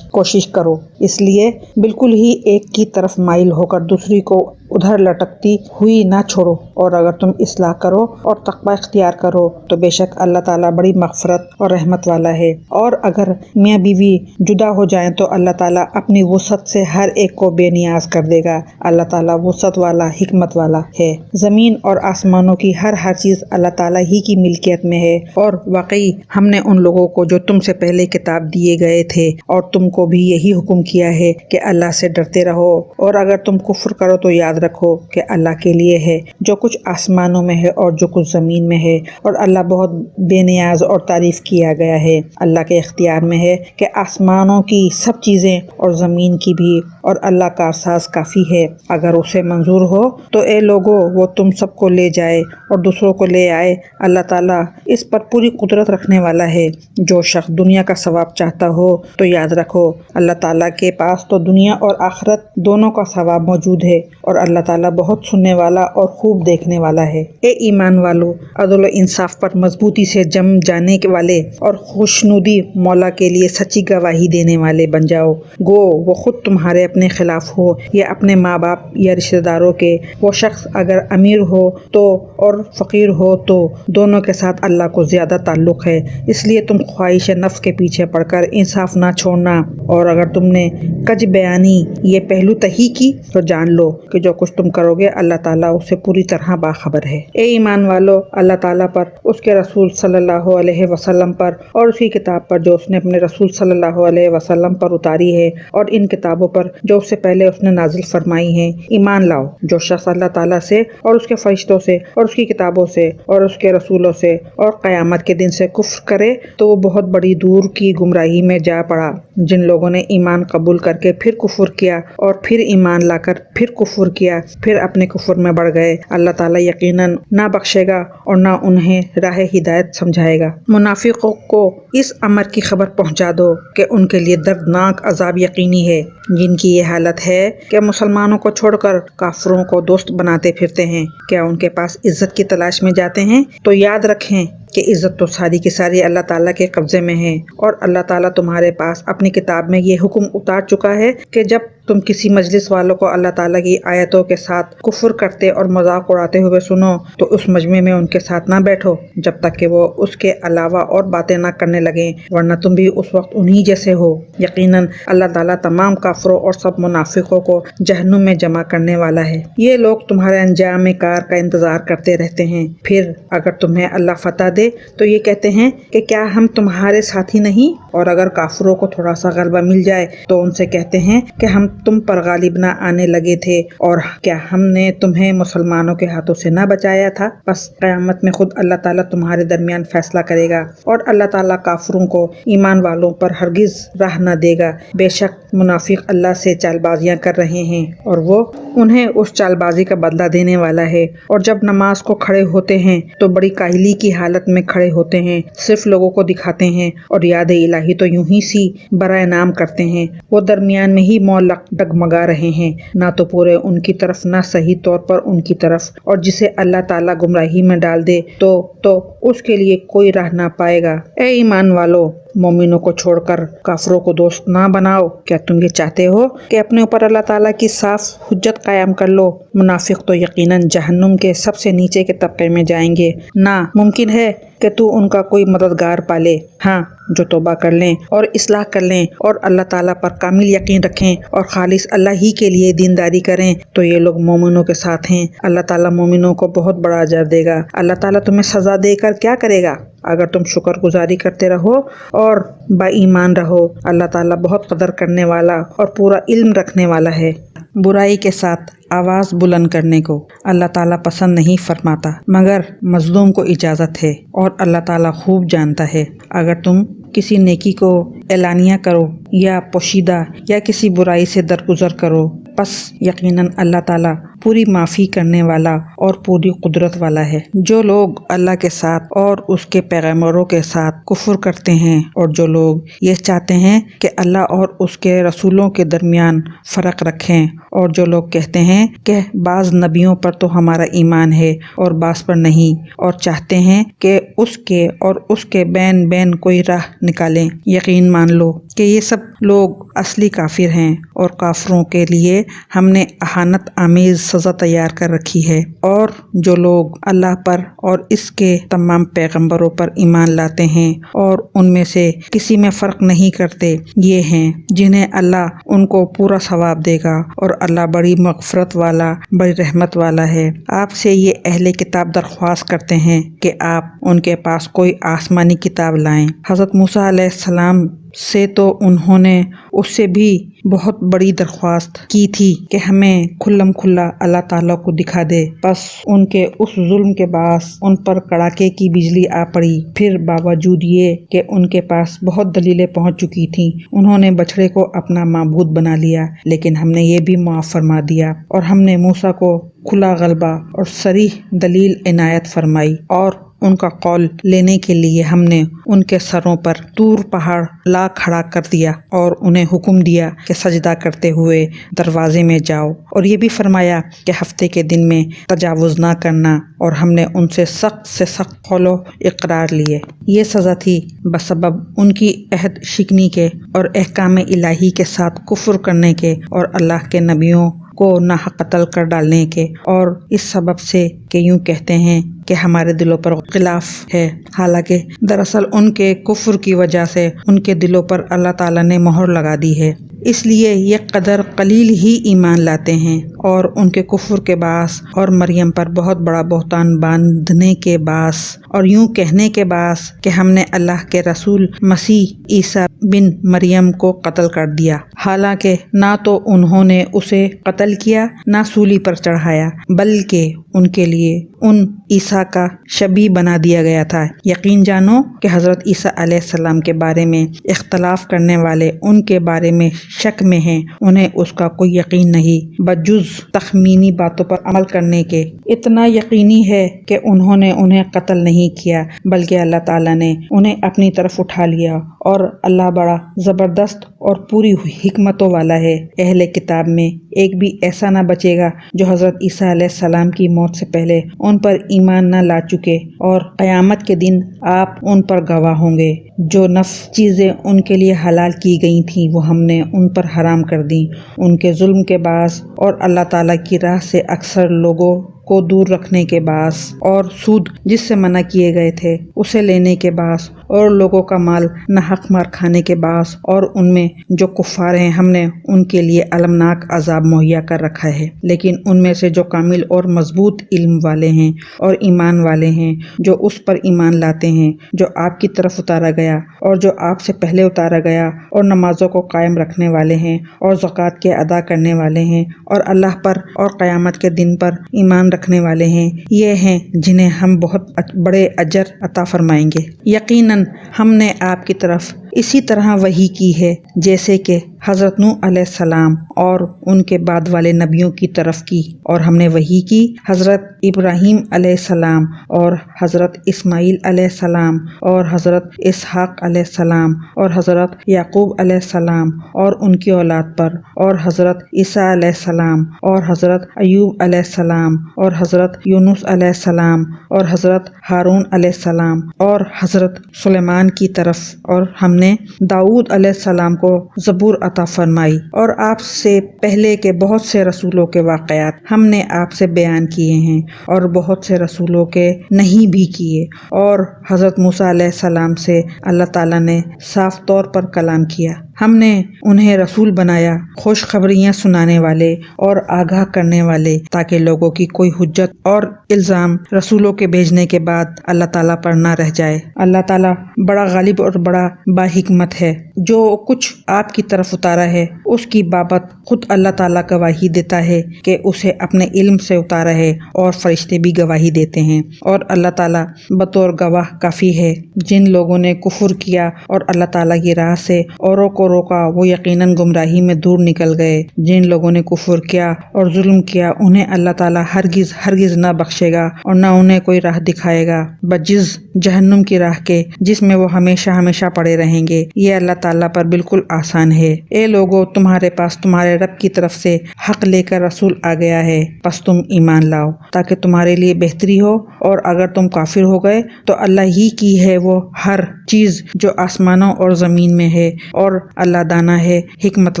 کوشش کرو، اس لیے بالکل ہی ایک کی طرف مائل ہو کر دوسری کو ادھر لٹکتی ہوئی نہ چھوڑو، اور اگر تم اصلاح کرو اور تقوی اختیار کرو تو بے شک اللہ تعالیٰ بڑی مغفرت اور رحمت والا ہے۔ اور اگر میاں بیوی جدا ہو جائیں تو اللہ تعالیٰ اپنی وسعت سے ہر ایک کو بے نیاز کر دے گا۔ اللہ تعالیٰ وسعت والا، حکمت والا ہے۔ زمین اور آسمانوں کی ہر چیز اللہ تعالیٰ ہی کی ملکیت میں ہے، اور واقعی ہم نے ان لوگوں کو جو تم سے پہلے کتاب دیے گئے تھے اور تم کو بھی یہی حکم کیا ہے کہ اللہ سے ڈرتے رہو، اور اگر تم کفر کرو تو یاد رکھو کہ اللہ کے لیے ہے جو کچھ آسمانوں میں ہے اور جو کچھ زمین میں ہے، اور اللہ بہت بے نیاز اور تعریف کیا گیا ہے۔ اللہ کے اختیار میں ہے کہ آسمانوں کی سب چیزیں اور زمین کی بھی، اور اللہ کارساز کافی ہے۔ اگر اسے منظور ہو تو اے لوگو وہ تم سب کو لے جائے اور دوسروں کو لے آئے۔ اللہ تعالیٰ اس پر پوری قدرت رکھنے والا ہے۔ جو شخص دنیا کا ثواب چاہتا ہو تو یاد رکھو اللہ تعالیٰ کے پاس تو دنیا اور آخرت دونوں کا ثواب موجود ہے، اور اللہ تعالیٰ بہت سننے والا اور خوب دیکھنے والا ہے۔ اے ایمان والو، عدل و انصاف پر مضبوطی سے جم جانے والے اور خوشنودی مولا کے لیے سچی گواہی دینے والے بن جاؤ، گو وہ خود تمہارے اپنے خلاف ہو یا اپنے ماں باپ یا رشتہ داروں کے۔ وہ شخص اگر امیر ہو تو اور فقیر ہو تو دونوں کے ساتھ اللہ کو زیادہ تعلق ہے، اس لیے تم خواہش نفس کے پیچھے پڑ کر انصاف نہ چھوڑنا، اور اگر تم نے کج بیانی یہ پہلو تہی کی تو جان لو کہ جو کچھ تم کرو گے اللہ تعالیٰ اسے پوری طرح باخبر ہے۔ اے ایمان والو، اللہ تعالیٰ پر، اس کے رسول صلی اللہ علیہ وسلم پر اور اس کی کتاب پر جو اس نے اپنے رسول صلی اللہ علیہ وسلم پر اتاری ہے، اور ان کتابوں پر جو اس سے پہلے اس نے نازل فرمائی ہیں، ایمان لاؤ۔ جو شخص اللہ تعالیٰ سے اور اس کے فرشتوں سے اور اس کی کتابوں سے اور اس کے رسولوں سے اور قیامت کے دن سے کفر کرے تو وہ بہت بڑی دور کی گمراہی میں جا پڑا۔ جن لوگوں نے ایمان قبول کر کے پھر کفر کیا اور پھر ایمان لا کر پھر کفر کیا، پھر اپنے کفر میں بڑھ گئے، اللہ تعالیٰ یقیناً نہ بخشے گا اور نہ انہیں راہ ہدایت سمجھائے گا۔ منافقوں کو اس امر کی خبر پہنچا دو کہ ان کے لیے دردناک عذاب یقینی ہے، جن کی یہ حالت ہے کہ مسلمانوں کو چھوڑ کر کافروں کو دوست بناتے پھرتے ہیں۔ کیا ان کے پاس عزت کی تلاش میں جاتے ہیں؟ تو یاد رکھیں کہ عزت تو ساری کی ساری اللہ تعالیٰ کے قبضے میں ہے، اور اللہ تعالیٰ تمہارے پاس اپنی کتاب میں یہ حکم اتار چکا ہے کہ جب تم کسی مجلس والوں کو اللہ تعالیٰ کی آیتوں کے ساتھ کفر کرتے اور مذاق اڑاتے ہوئے سنو تو اس مجمع میں ان کے ساتھ نہ بیٹھو جب تک کہ وہ اس کے علاوہ اور باتیں نہ کرنے لگیں، ورنہ تم بھی اس وقت انہی جیسے ہو۔ یقیناً اللہ تعالیٰ تمام کافروں اور سب منافقوں کو جہنم میں جمع کرنے والا ہے۔ یہ لوگ تمہارے انجام کار کا انتظار کرتے رہتے ہیں، پھر اگر تمہیں اللہ فتح دے تو یہ کہتے ہیں کہ کیا ہم تمہارے ساتھی نہیں، اور اگر کافروں کو تھوڑا سا غلبہ مل جائے تو ان سے کہتے ہیں کہ ہم تم پر غالب نہ آنے لگے تھے، اور کیا ہم نے تمہیں مسلمانوں کے ہاتھوں سے نہ بچایا تھا؟ بس قیامت میں خود اللہ تعالیٰ تمہارے درمیان فیصلہ کرے گا، اور اللہ تعالیٰ کافروں کو ایمان والوں پر ہرگز راہ نہ دے گا۔ بے شک منافق اللہ سے چال بازیاں کر رہے ہیں اور وہ انہیں اس چال بازی کا بدلہ دینے والا ہے، اور جب نماز کو کھڑے ہوتے ہیں تو بڑی کاہلی کی حالت میں کھڑے ہوتے ہیں، صرف لوگوں کو دکھاتے ہیں، اور یاد الہی تو یوں ہی سی برائے نام کرتے ہیں۔ وہ درمیان میں ہی معلق ڈگمگا رہے ہیں، نہ تو پورے ان کی طرف نہ صحیح طور پر ان کی طرف، اور جسے اللہ تعالیٰ گمراہی میں ڈال دے تو اس کے لیے کوئی راہ نہ پائے گا۔ اے ایمان والو، مومنوں کو چھوڑ کر کافروں کو دوست نہ بناؤ۔ کیا تم یہ چاہتے ہو کہ اپنے اوپر اللہ تعالیٰ کی صاف حجت قائم کر لو؟ منافق تو یقیناً جہنم کے سب سے نیچے کے طبقے میں جائیں گے، نہ ممکن ہے کہ تو ان کا کوئی مددگار پالے۔ ہاں، جو توبہ کر لیں اور اصلاح کر لیں اور اللہ تعالیٰ پر کامل یقین رکھیں اور خالص اللہ ہی کے لیے دینداری کریں تو یہ لوگ مومنوں کے ساتھ ہیں۔ اللہ تعالیٰ مومنوں کو بہت بڑا اجر دے گا۔ اللہ تعالیٰ تمہیں سزا دے کر کیا کرے گا اگر تم شکر گزاری کرتے رہو اور با ایمان رہو۔ اللہ تعالیٰ بہت قدر کرنے والا اور پورا علم رکھنے والا ہے۔ برائی کے ساتھ آواز بلند کرنے کو اللہ تعالیٰ پسند نہیں فرماتا، مگر مظلوم کو اجازت ہے، اور اللہ تعالیٰ خوب جانتا ہے۔ اگر تم کسی نیکی کو اعلانیہ کرو یا پوشیدہ یا کسی برائی سے درگزر کرو، پس یقیناً اللہ تعالیٰ پوری معافی کرنے والا اور پوری قدرت والا ہے۔ جو لوگ اللہ کے ساتھ اور اس کے پیغمبروں کے ساتھ کفر کرتے ہیں، اور جو لوگ یہ چاہتے ہیں کہ اللہ اور اس کے رسولوں کے درمیان فرق رکھیں، اور جو لوگ کہتے ہیں کہ بعض نبیوں پر تو ہمارا ایمان ہے اور بعض پر نہیں، اور چاہتے ہیں کہ اس کے اور اس کے بین کوئی راہ نکالیں، یقین مان لو کہ یہ سب لوگ اصلی کافر ہیں، اور کافروں کے لیے ہم نے اہانت آمیز سزا تیار کر رکھی ہے، اور جو لوگ اللہ پر اور اس کے تمام پیغمبروں پر ایمان لاتے ہیں اور ان میں سے کسی میں فرق نہیں کرتے، یہ ہیں جنہیں اللہ ان کو پورا ثواب دے گا، اور اللہ بڑی مغفرت والا، بڑی رحمت والا ہے۔ آپ سے یہ اہل کتاب درخواست کرتے ہیں کہ آپ ان کے پاس کوئی آسمانی کتاب لائیں۔ حضرت موسیٰ علیہ السلام سے تو انہوں نے اس سے بھی بہت بڑی درخواست کی تھی کہ ہمیں کھلم کھلا اللہ تعالیٰ کو دکھا دے، بس ان کے اس ظلم کے باعث ان پر کڑاکے کی بجلی آ پڑی۔ پھر باوجود یہ کہ ان کے پاس بہت دلیلیں پہنچ چکی تھیں، انہوں نے بچڑے کو اپنا معبود بنا لیا، لیکن ہم نے یہ بھی معاف فرما دیا، اور ہم نے موسیٰ کو کھلا غلبہ اور صریح دلیل عنایت فرمائی، اور ان کا قول لینے کے لیے ہم نے ان کے سروں پر طور پہاڑ لا کھڑا کر دیا اور انہیں حکم دیا کہ سجدہ کرتے ہوئے دروازے میں جاؤ، اور یہ بھی فرمایا کہ ہفتے کے دن میں تجاوز نہ کرنا، اور ہم نے ان سے سخت قول و اقرار لیے۔ یہ سزا تھی بسبب ان کی عہد شکنی کے اور احکام الہی کے ساتھ کفر کرنے کے، اور اللہ کے نبیوں کو ناحق قتل کر ڈالنے کے، اور اس سبب سے کہ یوں کہتے ہیں کہ ہمارے دلوں پر خلاف ہے، حالانکہ دراصل ان کے کفر کی وجہ سے ان کے دلوں پر اللہ تعالیٰ نے مہر لگا دی ہے، اس لیے یہ قدر قلیل ہی ایمان لاتے ہیں، اور ان کے کفر کے باعث اور مریم پر بہت بڑا بہتان باندھنے کے باعث اور یوں کہنے کے باعث کہ ہم نے اللہ کے رسول مسیح عیسیٰ بن مریم کو قتل کر دیا، حالانکہ نہ تو انہوں نے اسے قتل کیا نہ سولی پر چڑھایا، بلکہ ان کے لیے ان عیسیٰ کا شبیہ بنا دیا گیا تھا۔ یقین جانو کہ حضرت عیسیٰ علیہ السلام کے بارے میں اختلاف کرنے والے ان کے بارے میں شک میں ہیں، انہیں اس کا کوئی یقین نہیں بجز تخمینی باتوں پر عمل کرنے کے۔ اتنا یقینی ہے کہ انہوں نے انہیں قتل نہیں کیا، بلکہ اللہ تعالیٰ نے انہیں اپنی طرف اٹھا لیا، اور اللہ بڑا زبردست اور پوری حکمتوں والا ہے۔ اہل کتاب میں ایک بھی ایسا نہ بچے گا جو حضرت عیسیٰ علیہ السلام کی موت سے پہلے ان پر ایمان نہ لا چکے، اور قیامت کے دن آپ ان پر گواہ ہوں گے۔ جو چیزیں ان کے لیے حلال کی گئی تھیں وہ ہم نے ان پر حرام کر دیں، ان کے ظلم کے باعث اور اللہ تعالیٰ کی راہ سے اکثر لوگوں کو دور رکھنے کے باعث، اور سود جس سے منع کیے گئے تھے اسے لینے کے باعث، اور لوگوں کا مال ناحق مار کھانے کے باعث، اور ان میں جو کفار ہیں ہم نے ان کے لیے المناک عذاب مہیا کر رکھا ہے۔ لیکن ان میں سے جو کامل اور مضبوط علم والے ہیں اور ایمان والے ہیں، جو اس پر ایمان لاتے ہیں جو آپ کی طرف اتارا گیا اور جو آپ سے پہلے اتارا گیا، اور نمازوں کو قائم رکھنے والے ہیں اور زکوٰۃ کے ادا کرنے والے ہیں، اور اللہ پر اور قیامت کے دن پر ایمان رکھنے والے ہیں، یہ ہیں جنہیں ہم بہت بڑے اجر عطا فرمائیں گے۔ یقیناً ہم نے آپ کی طرف اسی طرح وحی کی ہے جیسے کہ حضرت نوح علیہ السلام اور ان کے بعد والے نبیوں کی طرف کی، اور ہم نے وحی کی حضرت ابراہیم علیہ السلام اور حضرت اسماعیل علیہ السلام اور حضرت اسحاق علیہ السلام اور حضرت یعقوب علیہ السلام اور ان کی اولاد پر، اور حضرت عیسیٰ علیہ السلام اور حضرت ایوب علیہ السلام اور حضرت یونس علیہ السلام اور حضرت ہارون علیہ السلام اور حضرت سلیمان کی طرف، اور ہم نے داؤد علیہ السلام کو زبور عطا فرمائی، اور آپ سے پہلے کے بہت سے رسولوں کے واقعات ہم نے آپ سے بیان کیے ہیں، اور بہت سے رسولوں کے نہیں بھی کیے، اور حضرت موسیٰ علیہ السلام سے اللہ تعالیٰ نے صاف طور پر کلام کیا۔ ہم نے انہیں رسول بنایا، خوشخبریاں سنانے والے اور آگاہ کرنے والے، تاکہ لوگوں کی کوئی حجت اور الزام رسولوں کے بھیجنے کے بعد اللہ تعالیٰ پر نہ رہ جائے۔ اللہ تعالیٰ بڑا غالب اور بڑا باحکمت ہے۔ جو کچھ آپ کی طرف اتارا ہے اس کی بابت خود اللہ تعالیٰ گواہی دیتا ہے کہ اسے اپنے علم سے اتارا ہے، اور فرشتے بھی گواہی دیتے ہیں، اور اللہ تعالیٰ بطور گواہ کافی ہے۔ جن لوگوں نے کفر کیا اور اللہ تعالیٰ کی راہ سے اوروں کو روکا وہ یقیناً گمراہی میں دور نکل گئے۔ جن لوگوں نے کفر کیا اور ظلم کیا انہیں اللہ تعالیٰ ہرگز نہ بخشے گا، اور نہ انہیں کوئی راہ دکھائے گا بجز جہنم کی راہ کے، جس میں وہ ہمیشہ ہمیشہ پڑے رہیں گے۔ یہ اللہ تعالیٰ پر بالکل آسان ہے۔ اے لوگو، تمہارے پاس تمہارے رب کی طرف سے حق لے کر رسول آ گیا ہے، پس تم ایمان لاؤ تاکہ تمہارے لیے بہتری ہو، اور اگر تم کافر ہو گئے تو اللہ ہی کی ہے وہ ہر چیز جو آسمانوں اور زمین میں ہے، اور اللہ دانا ہے، حکمت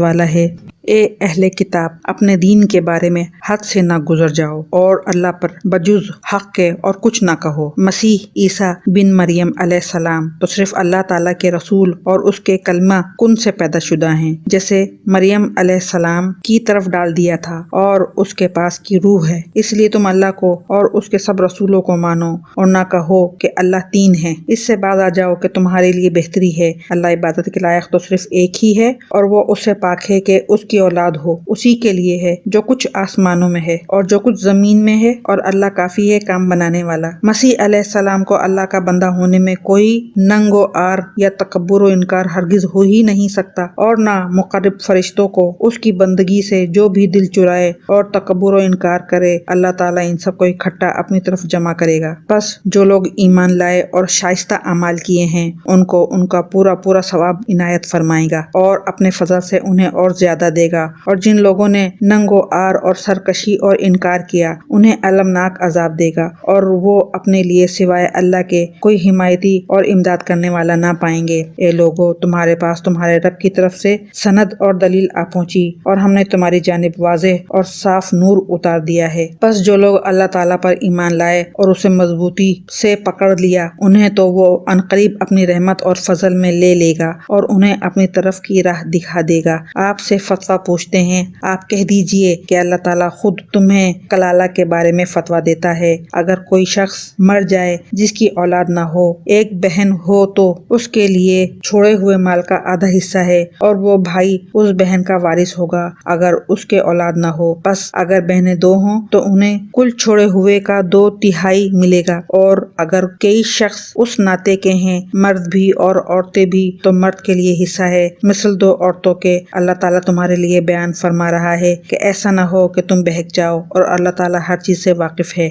والا ہے۔ اے اہل کتاب، اپنے دین کے بارے میں حد سے نہ گزر جاؤ اور اللہ پر بجز حق کے اور کچھ نہ کہو۔ مسیح عیسیٰ بن مریم علیہ السلام تو صرف اللہ تعالیٰ کے رسول اور اس کے کلمہ کن سے پیدا شدہ ہیں، جیسے مریم علیہ السلام کی طرف ڈال دیا تھا اور اس کے پاس کی روح ہے۔ اس لیے تم اللہ کو اور اس کے سب رسولوں کو مانو اور نہ کہو کہ اللہ تین ہے۔ اس سے باز آ جاؤ کہ تمہارے لیے بہتری ہے۔ اللہ عبادت کے لائق تو صرف ایک ہی ہے اور وہ اس سے پاک ہے کہ اس کی اولاد ہو۔ اسی کے لیے ہے جو کچھ آسمانوں میں ہے اور جو کچھ زمین میں ہے، اور اللہ کافی ہے کام بنانے والا۔ مسیح علیہ السلام کو اللہ کا بندہ ہونے میں کوئی ننگ و آر یا تکبر و انکار ہرگز ہو ہی نہیں سکتا، اور نہ مقرب فرشتوں کو اس کی بندگی سے جو بھی دل چرائے اور تکبر و انکار کرے، اللہ تعالیٰ ان سب کو اکٹھا اپنی طرف جمع کرے گا۔ بس جو لوگ ایمان لائے اور شائستہ اعمال کیے ہیں ان کو ان کا پورا پورا ثواب عنایت فرمائے گا اور اپنے فضل سے انہیں اور زیادہ دے گا، اور جن لوگوں نے ننگ و آر اور سرکشی اور انکار کیا انہیں المناک عذاب دے گا، اور وہ اپنے لیے سوائے اللہ کے کوئی حمایتی اور امداد کرنے والا نہ پائیں گے۔ اے لوگو، تمہارے پاس تمہارے رب کی طرف سے سند اور دلیل آ پہنچی، اور ہم نے تمہاری جانب واضح اور صاف نور اتار دیا ہے۔ پس جو لوگ اللہ تعالیٰ پر ایمان لائے اور اسے مضبوطی سے پکڑ لیا، انہیں تو وہ عنقریب اپنی رحمت اور فضل میں لے لے گا اور انہیں اپنی طرف کی راہ دکھا دے گا۔ آپ سے فتویٰ پوچھتے ہیں، آپ کہہ دیجئے کہ اللہ تعالیٰ خود تمہیں کلالہ کے بارے میں فتویٰ دیتا ہے۔ اگر کوئی شخص مر جائے جس کی اولاد نہ ہو، ایک بہن ہو تو اس کے لیے چھوڑے ہوئے مال کا آدھا حصہ ہے، اور وہ بھائی اس بہن کا وارث ہوگا اگر اس کے اولاد نہ ہو۔ پس اگر بہنیں دو ہوں تو انہیں کل چھوڑے ہوئے کا 2/3 ملے گا، اور اگر کئی شخص اس ناطے کے ہیں، مرد بھی اور عورتیں بھی، تو مرد کے لیے حصہ ہے مثل 2 عورتوں کے۔ اللہ تعالیٰ تمہارے لیے بیان فرما رہا ہے کہ ایسا نہ ہو کہ تم بہک جاؤ، اور اللہ تعالیٰ ہر چیز سے واقف ہے۔